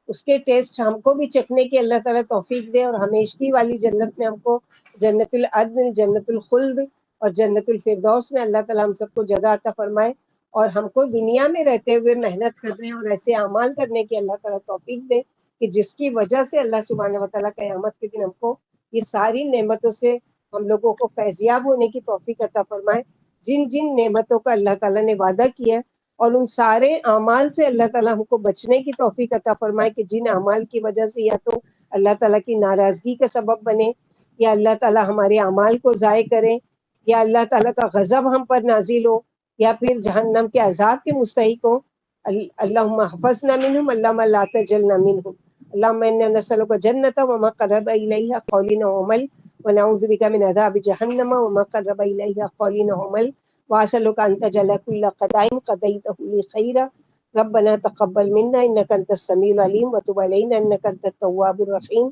اس کے ٹیسٹ ہم کو بھی چکھنے کی اللہ تعالیٰ توفیق دے، اور ہمیشگی والی جنت میں ہم کو جنت العدن، جنت الخلد اور جنت الفردوس میں اللہ تعالیٰ ہم سب کو جگہ عطا فرمائے. اور ہم کو دنیا میں رہتے ہوئے محنت کرنے اور ایسے اعمال کرنے کی اللہ تعالیٰ توفیق دے کہ جس کی وجہ سے اللہ سبحانہ و تعالیٰ قیامت کے دن ہم کو یہ ساری نعمتوں سے ہم لوگوں کو فیضیاب ہونے کی توفیق عطا فرمائے. جن جن نعمتوں کا اللہ تعالیٰ نے وعدہ کیا ہے اور ان سارے اعمال سے اللہ تعالیٰ ہم کو بچنے کی توفیق عطا فرمائے کہ جن اعمال کی وجہ سے یا تو اللہ تعالیٰ کی ناراضگی کا سبب بنے، یا اللہ تعالیٰ ہمارے اعمال کو ضائع کریں، یا اللہ تعالیٰ کا غضب ہم پر نازل ہو، یا پھر جہنم کے عذاب کے مستحق ہو. اللہم احفظنا منہم، اللہم لا تجلنا منہم. اللہم انا نسألک جنۃ وما قرب الیہا قول وعمل ونعوذ بک من عذاب جہنم وما قرب الیہا قول وعمل واسألک ان تجعل کل قضاء قضیتہ لی خیرا. ربنا تقبل منا انک انت السمیع العلیم وتب علینا انک انت التواب الرحیم.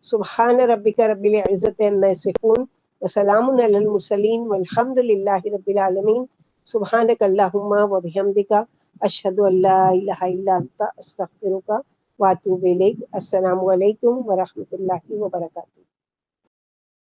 سبحان ربک رب العزۃ عما یصفون وسلام علی المرسلین والحمد للہ رب العالمین. سبحانک اللہم وبحمدک اشہد ان لا الہ الا انت استغفرک واتوب الیک. السلام علیکم ورحمۃ اللہ وبرکاتہ.